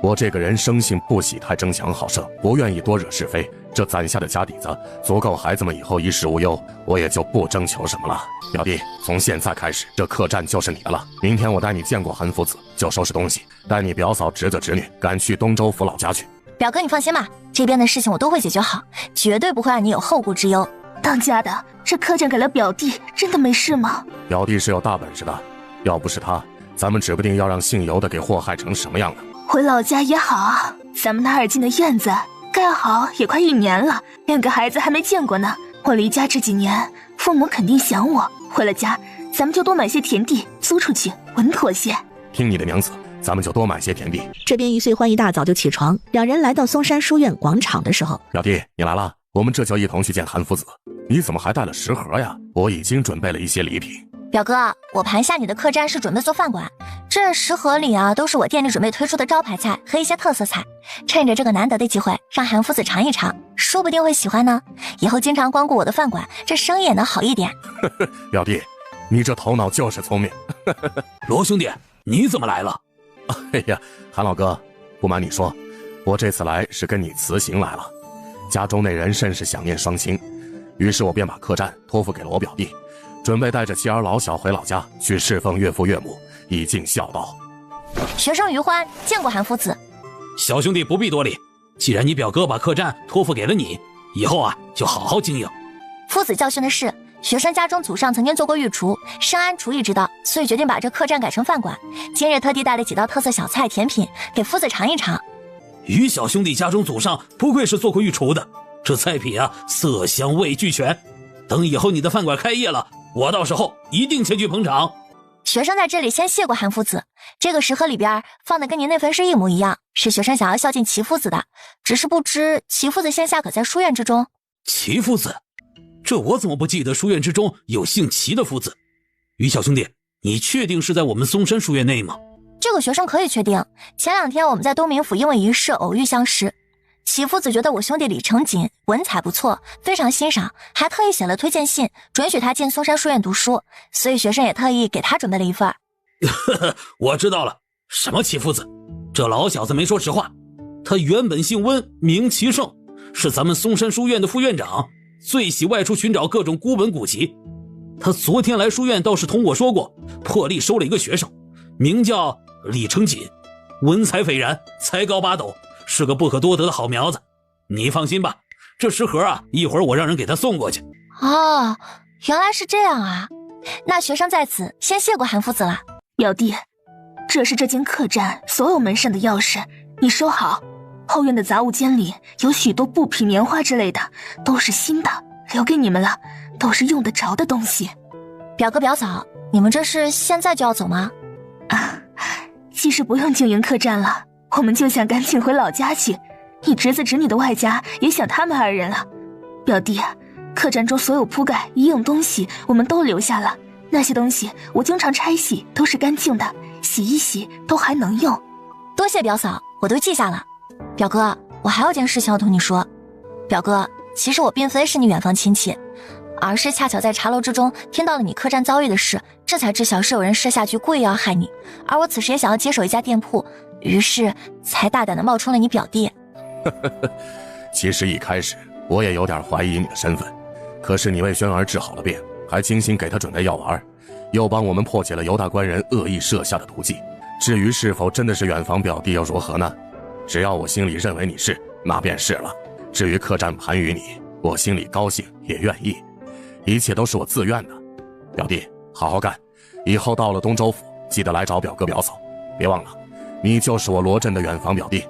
我这个人生性不喜太争强好胜，不愿意多惹是非。这攒下的家底子足够孩子们以后衣食无忧，我也就不征求什么了。表弟，从现在开始，这客栈就是你的了。明天我带你见过韩夫子，就收拾东西，带你表嫂、侄子、侄女赶去东州府老家去。表哥，你放心吧，这边的事情我都会解决好，绝对不会让你有后顾之忧。当家的，这客栈给了表弟，真的没事吗？表弟是有大本事的，要不是他，咱们指不定要让姓尤的给祸害成什么样呢。回老家也好，咱们那2进的院子盖好也快1年了，2个孩子还没见过呢。我离家这几年，父母肯定想我。回了家，咱们就多买些田地租出去，稳妥些。听你的娘子，咱们就多买些田地。这边于穗欢一大早就起床，两人来到嵩山书院广场的时候，表弟你来了，我们这就一同去见韩夫子。你怎么还带了食盒呀？我已经准备了一些礼品。表哥，我盘下你的客栈是准备做饭馆，这食盒里啊都是我店里准备推出的招牌菜和一些特色菜，趁着这个难得的机会，让韩夫子尝一尝，说不定会喜欢呢。以后经常光顾我的饭馆，这生意也能好一点。表弟，你这头脑就是聪明。罗兄弟，你怎么来了？哎呀，韩老哥，不瞒你说，我这次来是跟你辞行来了。家中那人甚是想念双亲，于是我便把客栈托付给了我表弟，准备带着妻儿老小回老家去侍奉岳父岳母，以尽孝道。学生余欢见过韩夫子。小兄弟不必多礼，既然你表哥把客栈托付给了你，以后啊就好好经营。夫子教训的是，学生家中祖上曾经做过御厨，深谙厨艺之道，所以决定把这客栈改成饭馆。今日特地带了几道特色小菜甜品给夫子尝一尝。于小兄弟家中祖上不愧是做过御厨的，这菜品啊色香味俱全。等以后你的饭馆开业了，我到时候一定前去捧场。学生在这里先谢过韩夫子，这个食盒里边放的跟您那份是一模一样，是学生想要孝敬齐夫子的，只是不知齐夫子现下可在书院之中。齐夫子？这我怎么不记得书院之中有姓齐的夫子？于小兄弟，你确定是在我们嵩山书院内吗？这个学生可以确定，前2天我们在东冥府因为一事偶遇相识，齐夫子觉得我兄弟李成锦文采不错，非常欣赏，还特意写了推荐信，准许他进嵩山书院读书，所以学生也特意给他准备了一份。我知道了，什么齐夫子？这老小子没说实话，他原本姓温，名齐胜，是咱们嵩山书院的副院长，最喜外出寻找各种孤本古籍。他昨天来书院倒是同我说过，破例收了一个学生，名叫李成锦，文采斐然，才高8斗，是个不可多得的好苗子。你放心吧，这食盒啊，一会儿我让人给他送过去。哦，原来是这样啊，那学生在此先谢过韩夫子了。表弟，这是这间客栈所有门扇的钥匙，你收好。后院的杂物间里有许多布匹、棉花之类的，都是新的，留给你们了，都是用得着的东西。表哥表嫂，你们这是现在就要走吗？其实不用经营客栈了，我们就想赶紧回老家去。你侄子侄女的外家也想他们2人了。表弟，客栈中所有铺盖、医用东西我们都留下了，那些东西我经常拆洗，都是干净的，洗一洗都还能用。多谢表嫂，我都记下了。表哥，我还有件事情要同你说。表哥，其实我并非是你远房亲戚，而是恰巧在茶楼之中听到了你客栈遭遇的事，这才知晓是有人设下局故意要害你，而我此时也想要接手一家店铺，于是才大胆的冒充了你表弟。其实一开始我也有点怀疑你的身份，可是你为轩儿治好了病，还精心给他准备药丸，又帮我们破解了尤大官人恶意设下的毒计。至于是否真的是远房表弟又如何呢？只要我心里认为你是，那便是了。至于客栈盘于你，我心里高兴也愿意，一切都是我自愿的。表弟，好好干，以后到了东州府，记得来找表哥表嫂，别忘了，你就是我罗镇的远房表弟。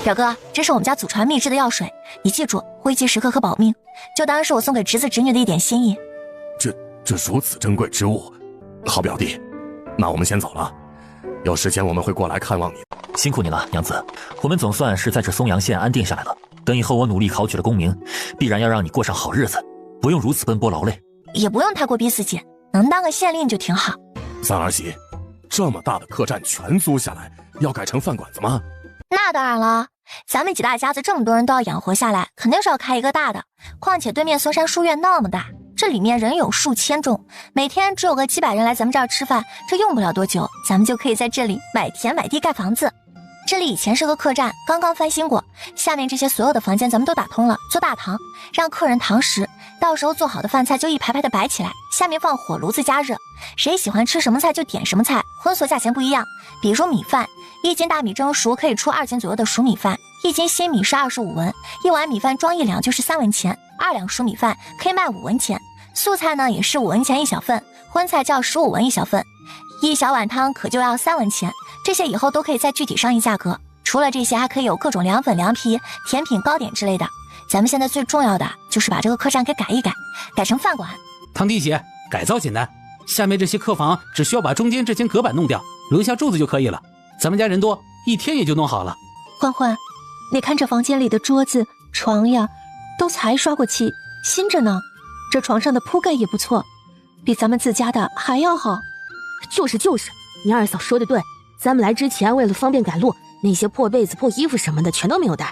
表哥，这是我们家祖传秘制的药水，你记住，危急时刻可保命，就当是我送给侄子侄女的一点心意。这如此珍贵之物，好表弟，那我们先走了，有时间我们会过来看望你。辛苦你了，娘子，我们总算是在这松阳县安定下来了。等以后我努力考取了功名，必然要让你过上好日子，不用如此奔波劳累。也不用太过逼自己，能当个县令就挺好。三儿媳，这么大的客栈全租下来，要改成饭馆子吗？那当然了，咱们几大家子这么多人都要养活下来，肯定是要开一个大的。况且对面嵩山书院那么大，这里面人有数千众，每天只有个几百人来咱们这儿吃饭，这用不了多久，咱们就可以在这里买田买地盖房子。这里以前是个客栈，刚刚翻新过，下面这些所有的房间咱们都打通了，做大堂，让客人堂食，到时候做好的饭菜就一排排的摆起来，下面放火炉子加热，谁喜欢吃什么菜就点什么菜，荤素价钱不一样。比如米饭，1斤大米蒸熟可以出2斤左右的熟米饭，1斤新米是25文，1碗米饭装1两就是3文钱，2两熟米饭可以卖5文钱。素菜呢也是5文钱一小份，荤菜叫15文一小份，1小碗汤可就要3文钱。这些以后都可以再具体商议价格。除了这些，还可以有各种凉粉、凉皮、甜品、糕点之类的。咱们现在最重要的就是把这个客栈给改一改，改成饭馆。堂弟姐，改造简单，下面这些客房只需要把中间这间隔板弄掉，留下柱子就可以了。咱们家人多，1天也就弄好了。欢欢，你看这房间里的桌子、床呀，都才刷过漆，新着呢。这床上的铺盖也不错，比咱们自家的还要好。就是，你二嫂说的对。咱们来之前为了方便赶路，那些破被子、破衣服什么的全都没有带。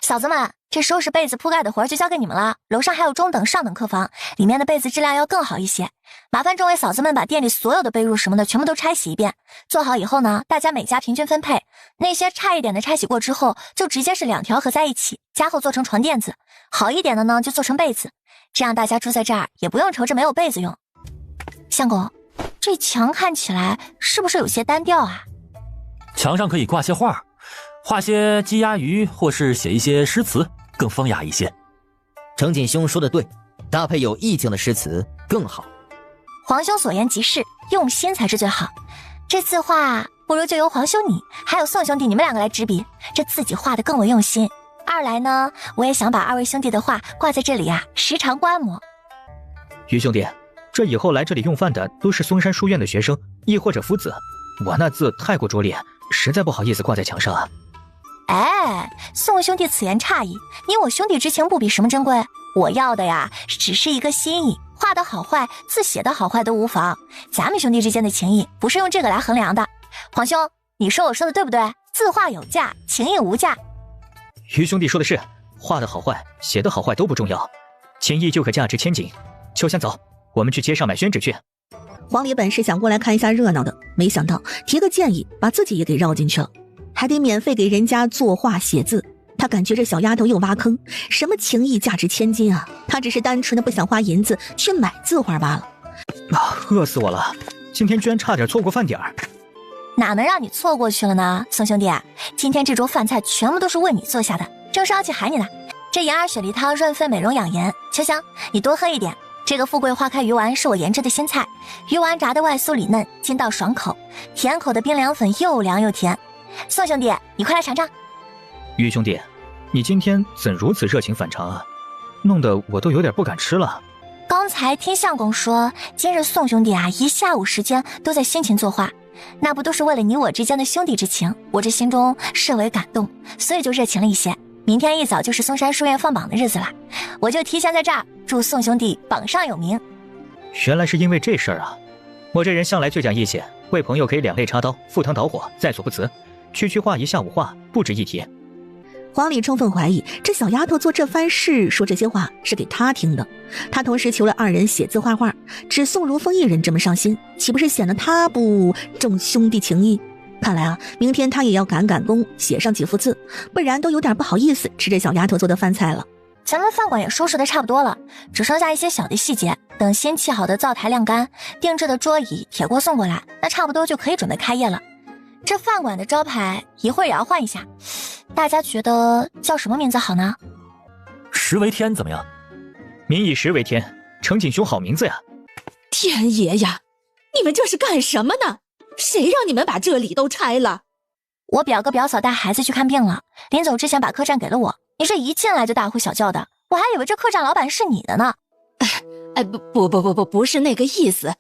嫂子们，这收拾被子铺盖的活就交给你们了。楼上还有中等、上等客房，里面的被子质量要更好一些。麻烦众位嫂子们把店里所有的被褥什么的全部都拆洗一遍。做好以后呢，大家每家平均分配。那些差一点的拆洗过之后，就直接是2条合在一起，加厚做成床垫子。好一点的呢，就做成被子。这样大家住在这儿也不用愁着没有被子用。相公，这墙看起来是不是有些单调啊？墙上可以挂些画，画些鸡鸭鱼，或是写一些诗词，更风雅一些。程锦兄说的对，搭配有意境的诗词更好。皇兄所言极是，用心才是最好。这字画不如就由皇兄你还有宋兄弟你们2个来执笔，这自己画的更为用心。二来呢，我也想把2位兄弟的画挂在这里啊，时常观摩。于兄弟，这以后来这里用饭的都是嵩山书院的学生，亦或者夫子，我那字太过拙劣，实在不好意思挂在墙上啊。哎，宋兄弟此言差矣，你我兄弟之情不比什么珍贵。我要的呀，只是一个心意，画的好坏，字写的好坏都无妨。咱们兄弟之间的情谊不是用这个来衡量的。皇兄，你说我说的对不对？字画有价，情谊无价。于兄弟说的是，画的好坏，写的好坏都不重要，情谊就可价值千金。秋香走，我们去街上买宣纸去。黄礼本是想过来看一下热闹的，没想到提个建议，把自己也给绕进去了，还得免费给人家作画写字。他感觉这小丫头又挖坑，什么情谊价值千金啊？他只是单纯的不想花银子去买字画罢了。饿死我了，今天居然差点错过饭点儿。哪能让你错过去了呢？宋兄弟，今天这桌饭菜全部都是为你做下的，正是要去喊你呢。这银耳雪梨汤润肺美容养颜，秋香你多喝一点。这个富贵花开鱼丸是我研制的新菜，鱼丸炸的外酥里嫩，筋道爽口，甜口的冰凉粉又凉又甜。宋兄弟，你快来尝尝。于兄弟，你今天怎如此热情反常啊？弄得我都有点不敢吃了。刚才听相公说，今日宋兄弟啊，一下午时间都在辛勤作画，那不都是为了你我之间的兄弟之情？我这心中甚为感动，所以就热情了一些。明天一早就是嵩山书院放榜的日子了，我就提前在这儿祝宋兄弟榜上有名。原来是因为这事儿啊！我这人向来最讲义气，为朋友可以2肋插刀，赴汤蹈火，在所不辞。区画一下午话，不值一提。黄礼充分怀疑这小丫头做这番事说这些话是给他听的，他同时求了2人写字画画，只宋如风一人这么上心，岂不是显得他不重兄弟情谊？看来啊，明天他也要赶工，写上几幅字，不然都有点不好意思吃这小丫头做的饭菜了。咱们饭馆也收拾的差不多了，只剩下一些小的细节，等新砌好的灶台晾干，定制的桌椅、铁锅送过来，那差不多就可以准备开业了。这饭馆的招牌一会儿也要换一下，大家觉得叫什么名字好呢？食为天怎么样？民以食为天，程锦兄好名字呀！天爷呀，你们这是干什么呢？谁让你们把这里都拆了？我表哥表嫂带孩子去看病了，临走之前把客栈给了我。你这一进来就大呼小叫的，我还以为这客栈老板是你的呢。不是那个意思，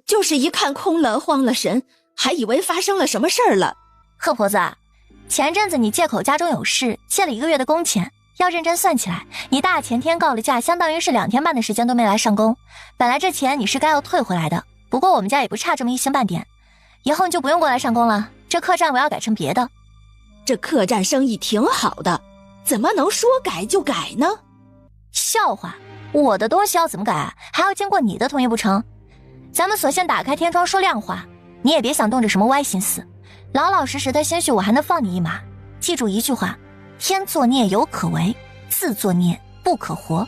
就是一看空了慌了神，还以为发生了什么事儿了。贺婆子，前阵子你借口家中有事，借了1个月的工钱，要认真算起来，你大前天告了假，相当于是2天半的时间都没来上工。本来这钱你是该要退回来的，不过我们家也不差这么1星半点，以后你就不用过来上工了。这客栈我要改成别的。这客栈生意挺好的，怎么能说改就改呢？笑话，我的东西要怎么改，还要经过你的同意不成？咱们索性打开天窗说亮话，你也别想动着什么歪心思，老老实实的，兴许我还能放你一马。记住一句话，天作孽犹可为，自作孽不可活。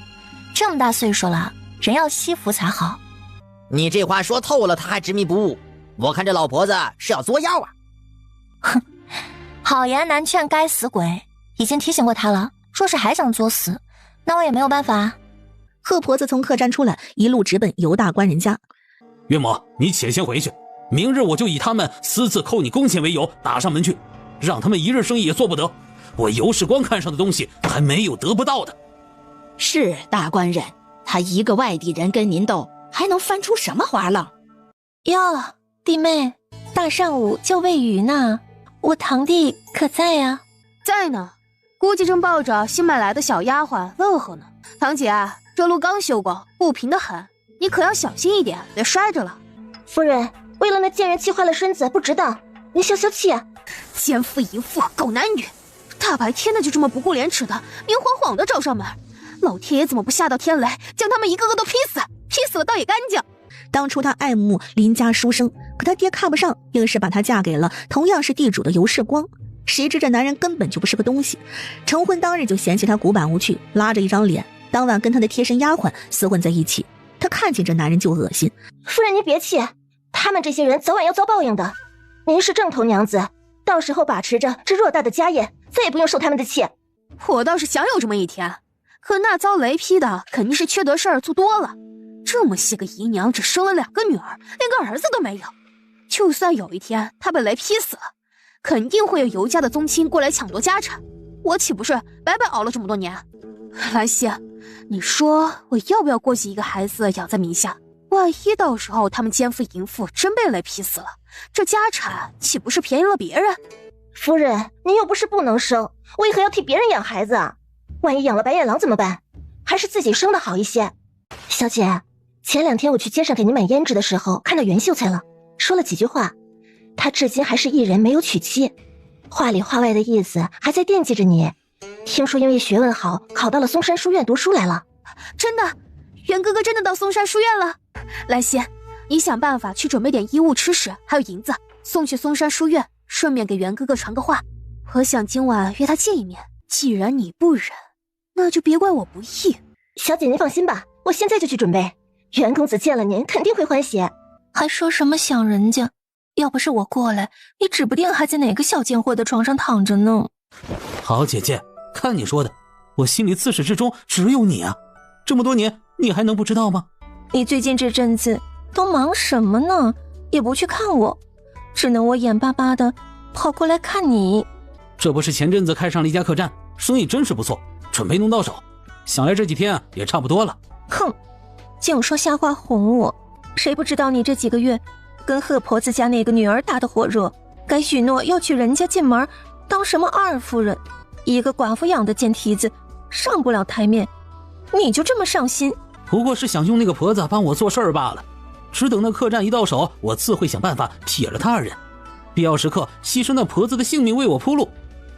这么大岁数了，人要惜福才好。你这话说透了，他还执迷不悟。我看这老婆子是要作妖啊！哼，好言难劝该死鬼，已经提醒过他了，若是还想作死，那我也没有办法。贺婆子从客栈出来，一路直奔尤大官人家。岳母，你且先回去，明日我就以他们私自扣你工钱为由打上门去，让他们一日生意也做不得。我尤世光看上的东西还没有得不到的。是大官人，他一个外地人跟您斗，还能翻出什么花浪？哟，弟妹，大上午就喂鱼呢，我堂弟可在呀？在呢，估计正抱着新买来的小丫鬟问候呢。堂姐，这路刚修过，不平得很，你可要小心一点，别摔着了。夫人，为了那贱人气坏了身子，不值当，您消消气啊！奸夫淫妇，狗男女，大白天的就这么不顾廉耻的，明晃晃的找上门，老天爷怎么不下到天来，将他们一个个都劈死？劈死了倒也干净。当初他爱慕邻家书生，可他爹看不上，硬是把她嫁给了同样是地主的尤世光。谁知这男人根本就不是个东西，成婚当日就嫌弃他古板无趣，拉着一张脸，当晚跟他的贴身丫鬟厮混在一起。他看见这男人就恶心。夫人您别气，他们这些人早晚要遭报应的。您是正头娘子，到时候把持着这偌大的家业，再也不用受他们的气。我倒是想有这么一天，可那遭雷劈的肯定是缺德事儿做多了。这么些个姨娘只生了2个女儿，连个儿子都没有。就算有一天他被雷劈死了，肯定会有尤家的宗亲过来抢夺家产，我岂不是白白熬了这么多年？兰溪，你说我要不要过继一个孩子养在名下？万一到时候他们奸夫淫妇真被雷劈死了，这家产岂不是便宜了别人？夫人，您又不是不能生，为何要替别人养孩子啊？万一养了白眼狼怎么办？还是自己生的好一些。小姐，前2天我去街上给您买胭脂的时候，看到袁秀才了，说了几句话。他至今还是一人，没有娶妻，话里话外的意思还在惦记着你。听说因为学问好，考到了嵩山书院读书来了。真的？袁哥哥真的到嵩山书院了？兰溪，你想办法去准备点衣物、吃食，还有银子，送去嵩山书院，顺便给袁哥哥传个话。我想今晚约他见一面，既然你不忍，那就别怪我不义。小姐您放心吧，我现在就去准备。袁公子见了您肯定会欢喜。还说什么想人家？要不是我过来，你指不定还在哪个小贱货的床上躺着呢。好姐姐，看你说的，我心里自始至终只有你啊，这么多年你还能不知道吗？你最近这阵子都忙什么呢？也不去看我，只能我眼巴巴的跑过来看你。这不是前阵子开上了一家客栈，生意真是不错，准备弄到手，想来这几天也差不多了。哼，净说瞎话哄我，谁不知道你这几个月跟贺婆子家那个女儿打得火热，该许诺要去人家进门当什么二夫人，一个寡妇养的贱蹄子上不了台面，你就这么上心？不过是想用那个婆子帮我做事儿罢了，只等那客栈一到手，我自会想办法撇了他二人，必要时刻牺牲那婆子的性命为我铺路。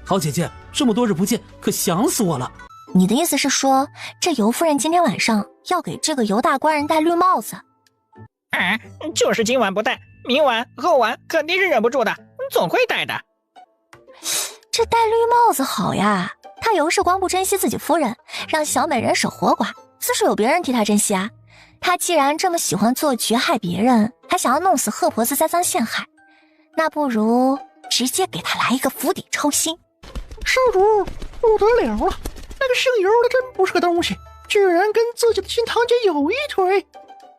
好姐姐，这么多日不见，可想死我了。你的意思是说，这尤夫人今天晚上要给这个尤大官人戴绿帽子？就是今晚不戴，明晚后晚肯定是忍不住的，总会戴的。这戴绿帽子好呀，他尤世光不珍惜自己夫人，让小美人守活寡，自是有别人替他珍惜啊。他既然这么喜欢做局害别人，还想要弄死贺婆子栽赃陷害，那不如直接给他来一个釜底抽薪。少主不得了了，那个姓尤的真不是个东西，居然跟自己的亲堂姐有一腿。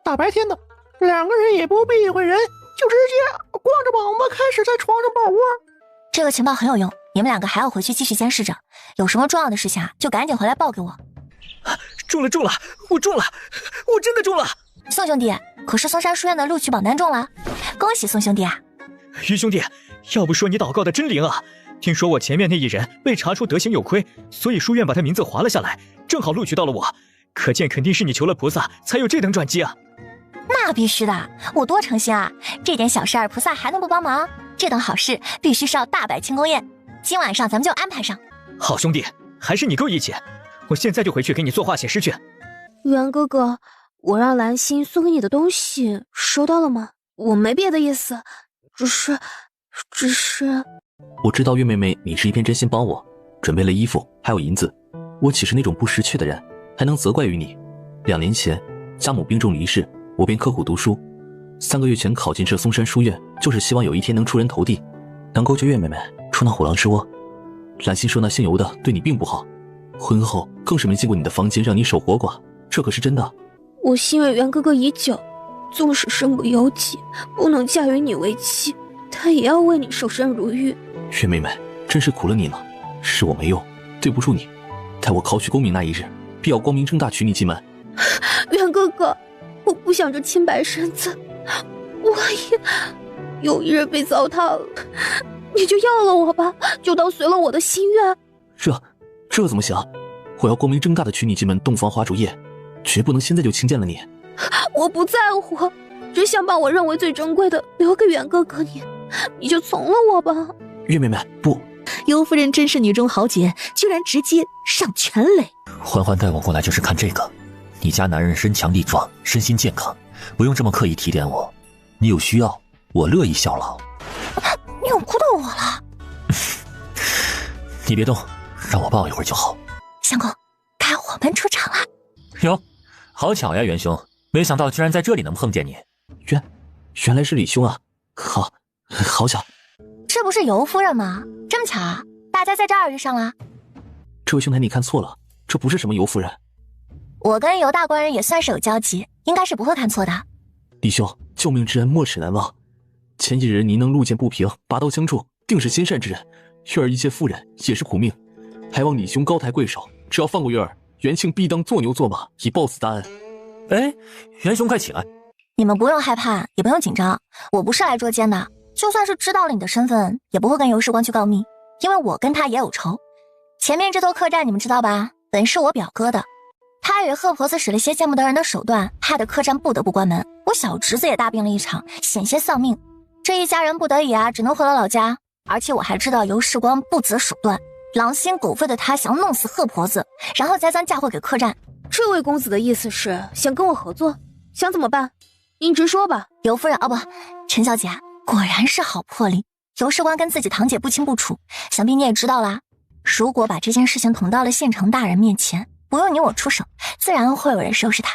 大白天的，2个人也不避讳人，就直接光着膀子开始在床上抱窝。这个情报很有用，你们2个还要回去继续监视着，有什么重要的事情就赶紧回来报给我。中了，我中了，我真的中了！宋兄弟，可是嵩山书院的录取榜单中了，恭喜宋兄弟啊！于兄弟，要不说你祷告的真灵啊！听说我前面那一人被查出德行有亏，所以书院把他名字划了下来，正好录取到了我，可见肯定是你求了菩萨才有这等转机啊！那必须的，我多诚心啊！这点小事儿菩萨还能不帮忙？这等好事必须是要大摆庆功宴，今晚上咱们就安排上。好兄弟，还是你够义气，我现在就回去给你作画写诗去。袁哥哥，我让兰心送给你的东西收到了吗？我没别的意思，只是……我知道月妹妹你是一片真心帮我，准备了衣服还有银子，我岂是那种不识趣的人，还能责怪于你？2年前家母病重离世，我便刻苦读书，3个月前考进这嵩山书院，就是希望有一天能出人头地，能勾结月妹妹出那虎狼之窝。兰心说那姓尤的对你并不好，婚后更是没进过你的房间，让你守活寡，这可是真的。我心愿袁哥哥已久，纵使身不由己，不能嫁于你为妻，他也要为你守身如玉。月妹妹，真是苦了你了，是我没用，对不住你。待我考取功名那一日，必要光明正大娶你进门。袁哥哥，我不想这清白身子，万一有一日被糟蹋了，你就要了我吧，就当随了我的心愿。这怎么行？我要光明正大的娶你进门洞房花烛夜，绝不能现在就轻贱了你。我不在乎，只想把我认为最珍贵的留给袁哥哥你就从了我吧。月妹妹，不。尤夫人真是女中豪杰，居然直接上全垒。欢欢带我过来就是看这个。你家男人身强力壮，身心健康，不用这么刻意提点我。你有需要，我乐意效劳。你有哭到我了。你别动，让我抱一会儿就好。相公，该我们出场了。哟，好巧呀，元兄，没想到居然在这里能碰见你。原来是李兄啊，好巧。这不是尤夫人吗？这么巧啊，大家在这儿遇上了。这位兄台，你看错了，这不是什么尤夫人。我跟尤大官人也算是有交集，应该是不会看错的。李兄，救命之恩没齿难忘。前几日您能路见不平，拔刀相助，定是心善之人。月儿一介妇人，也是苦命，还望李兄高抬贵手，只要放过月儿，元庆必当做牛做马，以报此大恩。哎，元兄快起来。你们不用害怕，也不用紧张，我不是来捉奸的。就算是知道了你的身份，也不会跟尤世光去告密，因为我跟他也有仇。前面这座客栈你们知道吧？本是我表哥的，他与贺婆子使了些见不得人的手段，害得客栈不得不关门。我小侄子也大病了一场，险些丧命。这一家人不得已啊，只能回了老家。而且我还知道尤世光不择手段，狼心狗肺的他想弄死贺婆子，然后再将嫁祸给客栈。这位公子的意思是想跟我合作，想怎么办？您直说吧。尤夫人，不，陈小姐果然是好魄力。尤世光跟自己堂姐不清不楚，想必你也知道啦。如果把这件事情捅到了县城大人面前，不用你我出手，自然会有人收拾他。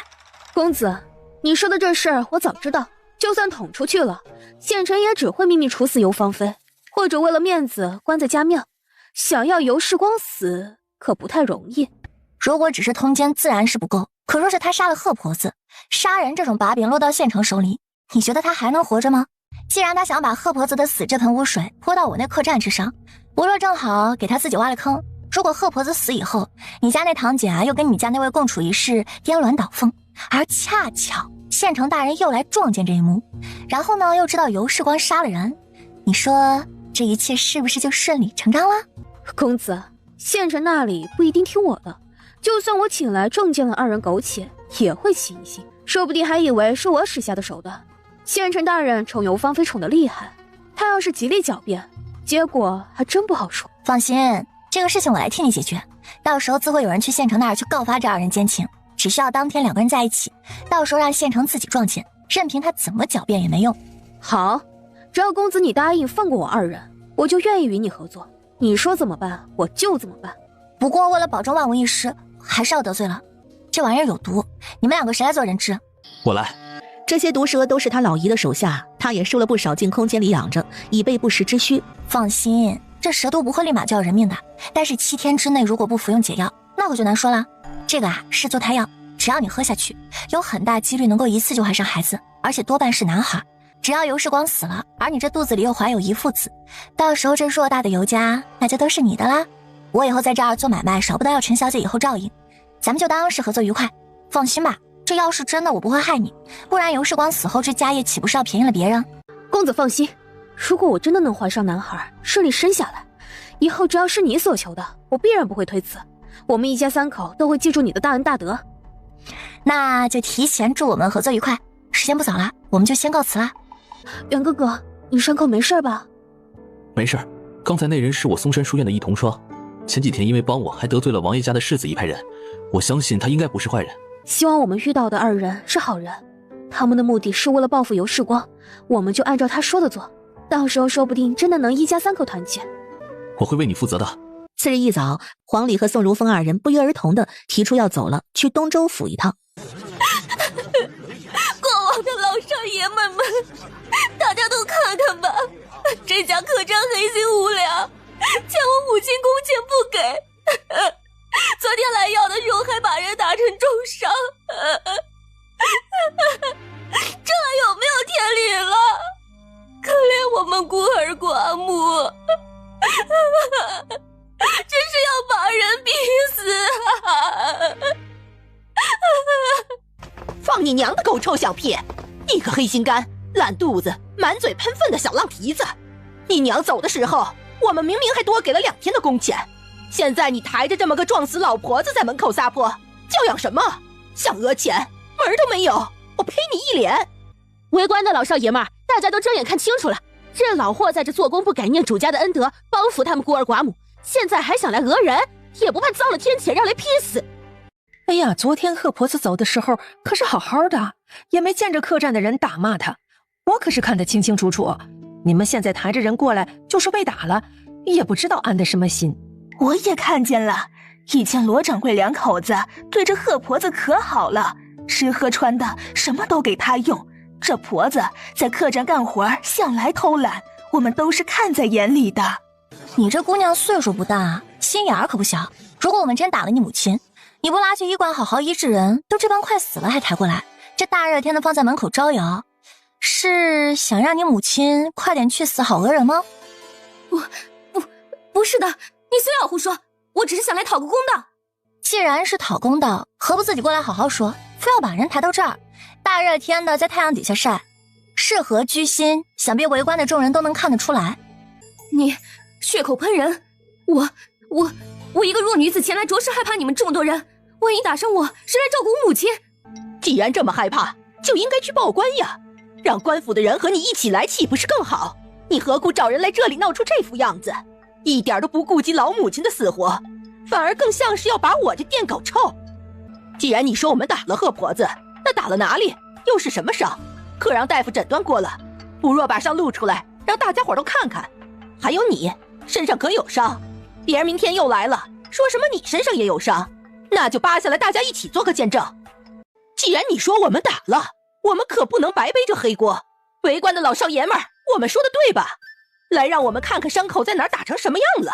公子，你说的这事儿我早知道，就算捅出去了，县城也只会秘密处死尤芳菲，或者为了面子关在家庙。想要尤世光死，可不太容易。如果只是通奸，自然是不够。可若是他杀了贺婆子，杀人这种把柄落到县城手里，你觉得他还能活着吗？既然他想把贺婆子的死这盆污水泼到我那客栈之上，不若正好给他自己挖了坑。如果贺婆子死以后，你家那堂姐又跟你家那位共处一室，颠鸾倒凤，而恰巧县城大人又来撞见这一幕，然后呢又知道尤世光杀了人，你说这一切是不是就顺理成章了？公子，县城那里不一定听我的，就算我请来正见的2人苟且，也会起疑心，说不定还以为是我使下的手段。县城大人宠尤芳菲宠得厉害，他要是极力狡辩，结果还真不好说。放心，这个事情我来替你解决，到时候自会有人去县城那儿去告发这2人奸情，只需要当天2个人在一起，到时候让县城自己撞见，任凭他怎么狡辩也没用。好，只要公子你答应放过我2人，我就愿意与你合作。你说怎么办，我就怎么办。不过为了保证万无一失，还是要得罪了。这玩意儿有毒，你们2个谁来做人质？我来。这些毒蛇都是他老姨的手下，他也收了不少进空间里养着，以备不时之需。放心，这蛇毒不会立马就要人命的，但是7天之内如果不服用解药，那可就难说了。这个是做胎药，只要你喝下去，有很大几率能够一次就怀上孩子，而且多半是男孩。只要尤世光死了，而你这肚子里又怀有一父子，到时候这偌大的尤家那就都是你的啦。我以后在这儿做买卖，少不得要陈小姐以后照应，咱们就当是合作愉快。放心吧，这要是真的，我不会害你，不然尤世光死后这家业岂不是要便宜了别人？公子放心，如果我真的能怀上男孩，顺利生下来，以后只要是你所求的，我必然不会推辞。我们一家3口都会记住你的大恩大德。那就提前祝我们合作愉快，时间不早了，我们就先告辞啦。袁哥哥，你伤口没事吧？没事，刚才那人是我嵩山书院的一同窗，前几天因为帮我还得罪了王爷家的世子一派人，我相信他应该不是坏人，希望我们遇到的二人是好人，他们的目的是为了报复尤世光，我们就按照他说的做，到时候说不定真的能一家三口团聚。我会为你负责的。次日一早，黄礼和宋如风二人不约而同地提出要走了，去东州府一趟。过往的老少爷们们，大家都看看吧，这家客栈黑心无良，欠我母亲工钱不给，昨天来要的时候还把人打成重伤，这有没有天理了？可怜我们孤儿寡母，真是要把人逼死啊！放你娘的狗臭小屁！你个黑心肝、烂肚子、满嘴喷粪的小浪蹄子！你娘走的时候，我们明明还多给了2天的工钱，现在你抬着这么个撞死老婆子在门口撒泼，教养什么？想讹钱，门儿都没有！我呸你一脸！围观的老少爷们儿，大家都睁眼看清楚了，这老货在这做工不感念主家的恩德，帮扶他们孤儿寡母，现在还想来讹人，也不怕遭了天谴让来劈死！哎呀，昨天贺婆子走的时候可是好好的，也没见着客栈的人打骂她，我可是看得清清楚楚。你们现在抬着人过来就说被打了，也不知道安的什么心。我也看见了，以前罗掌柜2口子对着贺婆子可好了，吃喝穿的什么都给她用。这婆子在客栈干活向来偷懒，我们都是看在眼里的。你这姑娘岁数不大，心眼儿可不小。如果我们真打了你母亲，你不拉去医馆好好医治人，都这般快死了还抬过来，这大热天的放在门口招摇，是想让你母亲快点去死好讹人吗？不是的，你虽要胡说，我只是想来讨个公道。既然是讨公道，何不自己过来好好说，非要把人抬到这儿，大热天的在太阳底下晒，是何居心？想必围观的众人都能看得出来。你血口喷人，我一个弱女子前来，着实害怕你们这么多人，万一打伤我，谁来照顾我母亲？既然这么害怕，就应该去报官呀，让官府的人和你一起来，岂不是更好？你何苦找人来这里闹出这副样子，一点都不顾及老母亲的死活，反而更像是要把我这店搞臭。既然你说我们打了贺婆子，那打了哪里？又是什么伤？可让大夫诊断过了，不若把伤露出来，让大家伙都看看。还有你身上可有伤？别人明天又来了，说什么你身上也有伤，那就扒下来，大家一起做个见证。既然你说我们打了，我们可不能白背这黑锅。围观的老少爷们儿，我们说的对吧？来，让我们看看伤口在哪儿打成什么样了，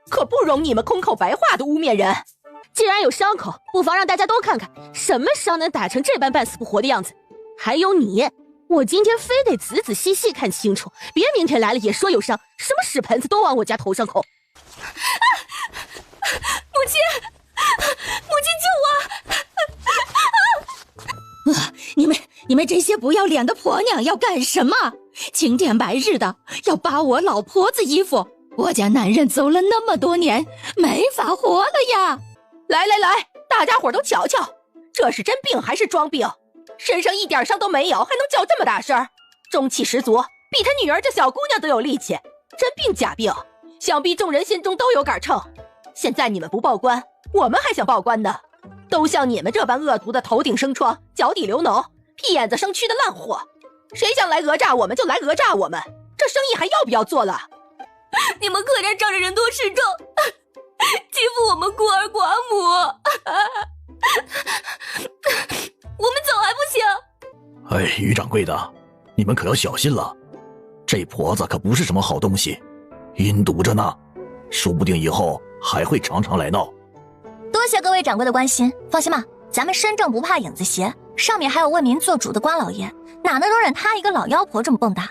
可不容你们空口白话的污蔑人。既然有伤口，不妨让大家都看看，什么伤能打成这般半死不活的样子。还有你，我今天非得仔仔细细看清楚，别明天来了也说有伤，什么屎盆子都往我家头上扣。母亲救我！你们这些不要脸的婆娘要干什么？青天白日的要扒我老婆子衣服，我家男人走了那么多年，没法活了呀！来，大家伙都瞧瞧，这是真病还是装病？身上一点伤都没有，还能叫这么大声，中气十足，比他女儿这小姑娘都有力气。真病假病，想必众人心中都有杆秤。现在你们不报官，我们还想报官呢。都像你们这般恶毒的头顶生疮，脚底流脓，屁眼子生蛆的烂货，谁想来讹诈我们就来讹诈我们，这生意还要不要做了？你们客栈仗着人多势众，欺负我们孤儿寡母，我们走还不行？哎，于掌柜的，你们可要小心了，这婆子可不是什么好东西，阴毒着呢，说不定以后还会常常来闹。多谢各位掌柜的关心，放心吧，咱们身正不怕影子斜，上面还有为民做主的关老爷，哪能容忍他一个老妖婆这么蹦跶？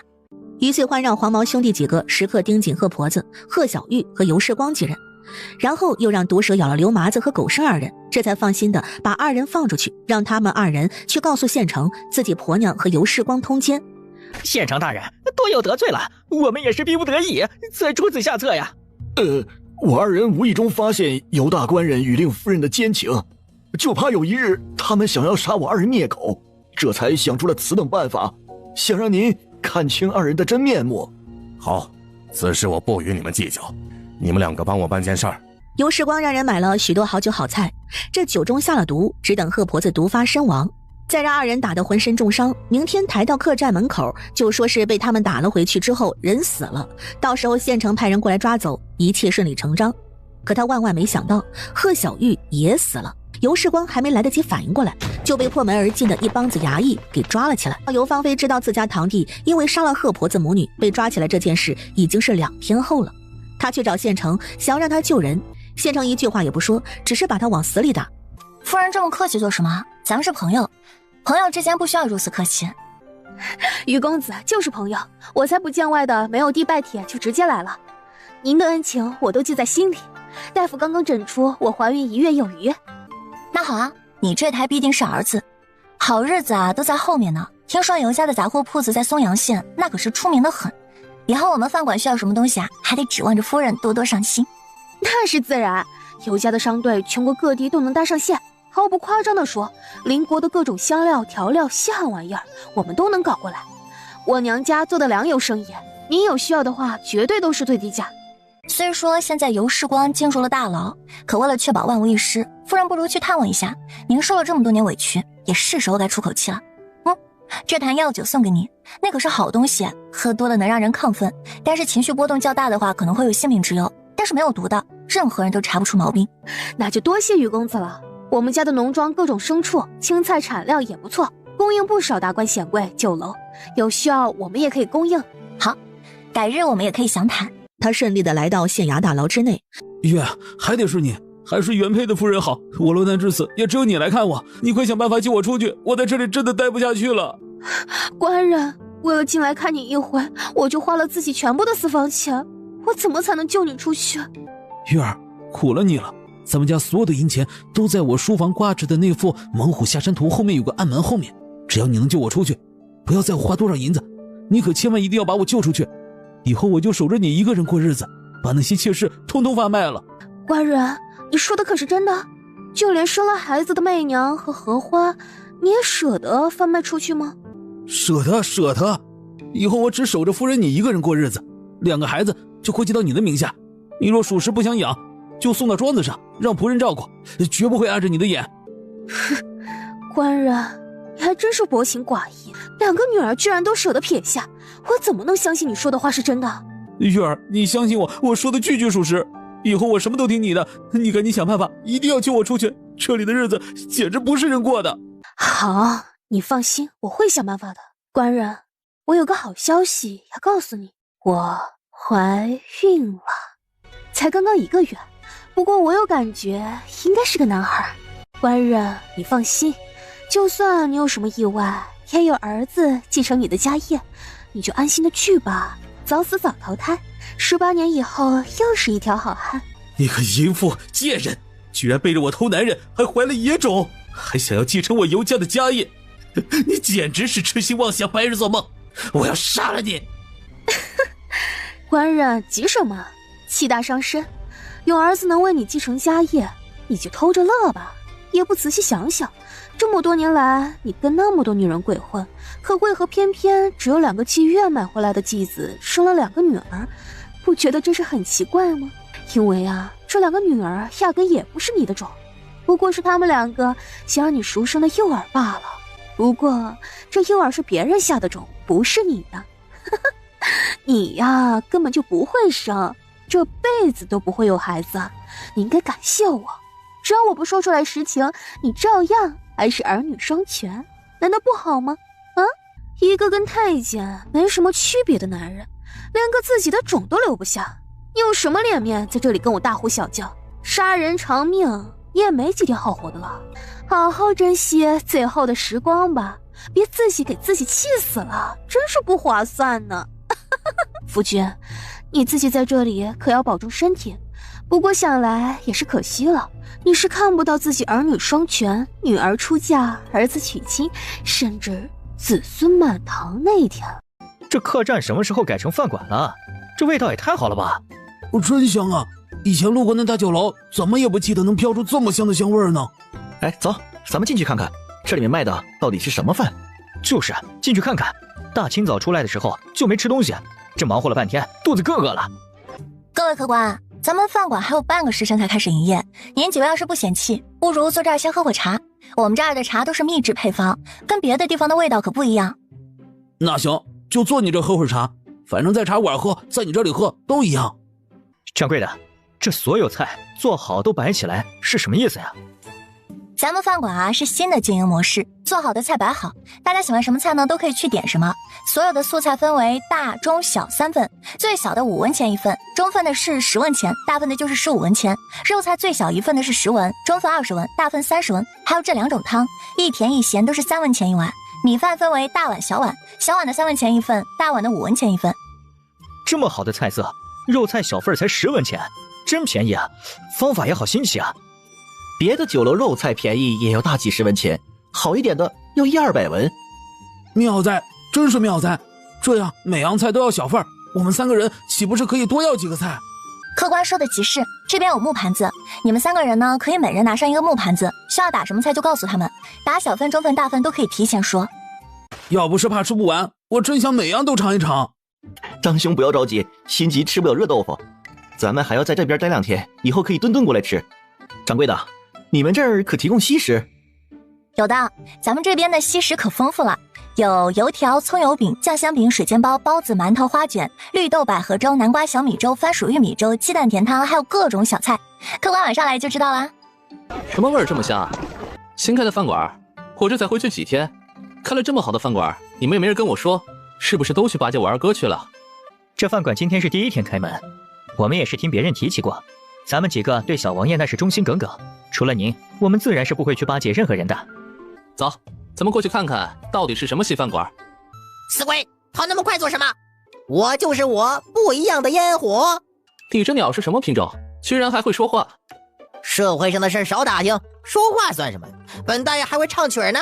于翠欢让黄毛兄弟几个时刻盯紧贺婆子、贺小玉和尤世光几人，然后又让毒蛇咬了刘麻子和狗剩二人，这才放心的把二人放出去，让他们二人去告诉县城自己婆娘和尤世光通奸。县城大人，多有得罪了，我们也是逼不得已才出此下策呀。我二人无意中发现尤大官人与令夫人的奸情，就怕有一日他们想要杀我二人灭口，这才想出了此等办法，想让您看清二人的真面目。好，此事我不与你们计较，你们两个帮我办件事儿，尤世光让人买了许多好酒好菜，这酒中下了毒，只等贺婆子毒发身亡，再让二人打得浑身重伤，明天抬到客栈门口，就说是被他们打了回去之后人死了，到时候县城派人过来抓走，一切顺理成章。可他万万没想到，贺小玉也死了。尤世光还没来得及反应过来，就被破门而进的一帮子衙役给抓了起来。尤芳菲知道自家堂弟因为杀了贺婆子母女被抓起来这件事已经是2天后了，他去找县城，想要让他救人。县城一句话也不说，只是把他往死里打。夫人这么客气做什么？咱们是朋友，朋友之间不需要如此客气。于公子就是朋友，我才不见外的没有地拜帖就直接来了。您的恩情我都记在心里。大夫刚刚诊出我怀孕1月有余。那好啊，你这胎必定是儿子，好日子啊都在后面呢。听说尤家的杂货铺子在松阳县，那可是出名的很。以后我们饭馆需要什么东西啊，还得指望着夫人多多上心。那是自然，尤家的商队全国各地都能搭上线，毫不夸张地说，邻国的各种香料、调料、稀罕玩意儿，我们都能搞过来。我娘家做的粮油生意，您有需要的话，绝对都是最低价。虽说现在尤世光进入了大牢，可为了确保万无一失，夫人不如去探望一下。您受了这么多年委屈，也是时候该出口气了。这坛药酒送给你，那可是好东西，喝多了能让人亢奋，但是情绪波动较大的话，可能会有性命之忧。但是没有毒的，任何人都查不出毛病。那就多谢于公子了。我们家的农庄各种牲畜、青菜产料也不错，供应不少达官显贵、酒楼，有需要我们也可以供应。好，改日我们也可以详谈。他顺利的来到县衙大牢之内。月，还得是你，还是原配的夫人好。我落难至此，也只有你来看我。你快想办法救我出去，我在这里真的待不下去了。官人，为了进来看你一回，我就花了自己全部的私房钱，我怎么才能救你出去？月儿，苦了你了。咱们家所有的银钱都在我书房挂着的那幅猛虎下山图后面有个暗门后面，只要你能救我出去，不要在乎花多少银子，你可千万一定要把我救出去。以后我就守着你一个人过日子，把那些妾室通通贩卖了。官人，你说的可是真的？就连生了孩子的媚娘和荷花，你也舍得贩卖出去吗？舍得，以后我只守着夫人你一个人过日子，2个孩子就归结到你的名下。你若属实不想养，就送到庄子上，让仆人照顾，绝不会碍着你的眼。哼，官人，你还真是薄情寡义，2个女儿居然都舍得撇下，我怎么能相信你说的话是真的？玉儿，你相信我，我说的句句属实。以后我什么都听你的，你赶紧想办法，一定要救我出去。这里的日子简直不是人过的。好，你放心，我会想办法的。官人，我有个好消息要告诉你，我怀孕了，才刚刚1个月，不过我有感觉应该是个男孩。官人，你放心，就算你有什么意外，也有儿子继承你的家业，你就安心的去吧，早死早投胎，18年以后又是一条好汉。你个淫妇贱人，居然背着我偷男人，还怀了野种，还想要继承我尤家的家业，你简直是痴心妄想，白日做梦！我要杀了你！官人急什么？气大伤身，有儿子能为你继承家业，你就偷着乐吧。也不仔细想想，这么多年来，你跟那么多女人鬼混，可为何偏偏只有2个妓院买回来的继子生了2个女儿？不觉得这是很奇怪吗？因为啊，这2个女儿压根也不是你的种，不过是他们2个想让你赎生的诱饵罢了。不过这诱饵是别人下的种，不是你的。你呀，根本就不会生，这辈子都不会有孩子。你应该感谢我，只要我不说出来实情，你照样还是儿女双全，难道不好吗？啊，一个跟太监没什么区别的男人，连个自己的种都留不下，你有什么脸面在这里跟我大呼小叫？杀人偿命，你也没几天好活的了，好好珍惜最后的时光吧，别自己给自己气死了，真是不划算呢。夫君，你自己在这里可要保重身体，不过想来也是可惜了，你是看不到自己儿女双全，女儿出嫁，儿子娶亲，甚至子孙满堂那一天。这客栈什么时候改成饭馆了？这味道也太好了吧！真香啊！以前路过那大酒楼，怎么也不记得能飘出这么香的香味呢。哎，走，咱们进去看看，这里面卖的到底是什么饭？就是进去看看。大清早出来的时候就没吃东西，这忙活了半天，肚子更饿了。各位客官，咱们饭馆还有半个时辰才开始营业，您几位要是不嫌弃，不如坐这儿先喝会茶。我们这儿的茶都是秘制配方，跟别的地方的味道可不一样。那行，就坐你这喝会茶，反正在茶馆喝，在你这里喝都一样。掌柜的，这所有菜做好都摆起来是什么意思呀？咱们饭馆啊是新的经营模式，做好的菜摆好，大家喜欢什么菜呢都可以去点什么。所有的素菜分为大、中、小3份，最小的5文钱一份，中份的是10文钱，大份的就是15文钱。肉菜最小1份的是10文，中份20文，大份30文。还有这2种汤，一甜一咸都是3文钱一碗。米饭分为大碗、小碗，小碗的3文钱一份，大碗的5文钱一份。这么好的菜色，肉菜小份才10文钱，真便宜啊！方法也好新奇啊。别的酒楼肉菜便宜也要大几十文钱，好一点的要100-200文。妙哉，真是妙哉！这样每样菜都要小份，我们3个人岂不是可以多要几个菜？客官说的极是，这边有木盘子，你们3个人呢可以每人拿上一个木盘子，需要打什么菜就告诉他们，打小份、中份、大份都可以提前说。要不是怕吃不完，我真想每样都尝一尝。张兄不要着急，心急吃不了热豆腐，咱们还要在这边待2天，以后可以顿过来吃。掌柜的，你们这儿可提供西食？有的，咱们这边的西食可丰富了，有油条、葱油饼、酱香饼、水煎包、包子、馒头、花卷、绿豆百合粥、南瓜小米粥、番薯玉米粥、鸡蛋甜汤，还有各种小菜。客官晚上来就知道啦。什么味儿这么香啊？新开的饭馆，我这才回去几天，开了这么好的饭馆，你们也没人跟我说，是不是都去巴结我二哥去了？这饭馆今天是第1天开门，我们也是听别人提起过，咱们几个对小王爷那是忠心耿耿，除了您，我们自然是不会去巴结任何人的。走，咱们过去看看到底是什么稀饭馆。死鬼，跑那么快做什么？我就是我，不一样的烟火。你这鸟是什么品种？居然还会说话？社会上的事少打听，说话算什么？本大爷还会唱曲呢。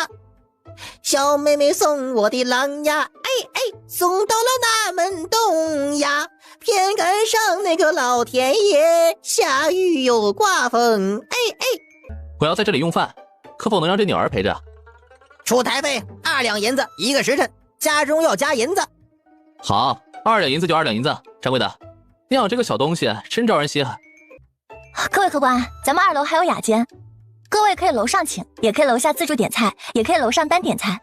小妹妹送我的狼呀，哎哎，送到了那门东呀，偏赶上那个老天爷下雨又刮风，哎哎。我要在这里用饭，可否能让这鸟儿陪着？出台费2两银子1个时辰，家中要加银子。好，2两银子就2两银子。掌柜的，你养这个小东西真招人稀罕。各位客官，咱们2楼还有雅间，各位可以楼上请，也可以楼下自助点菜，也可以楼上单点菜。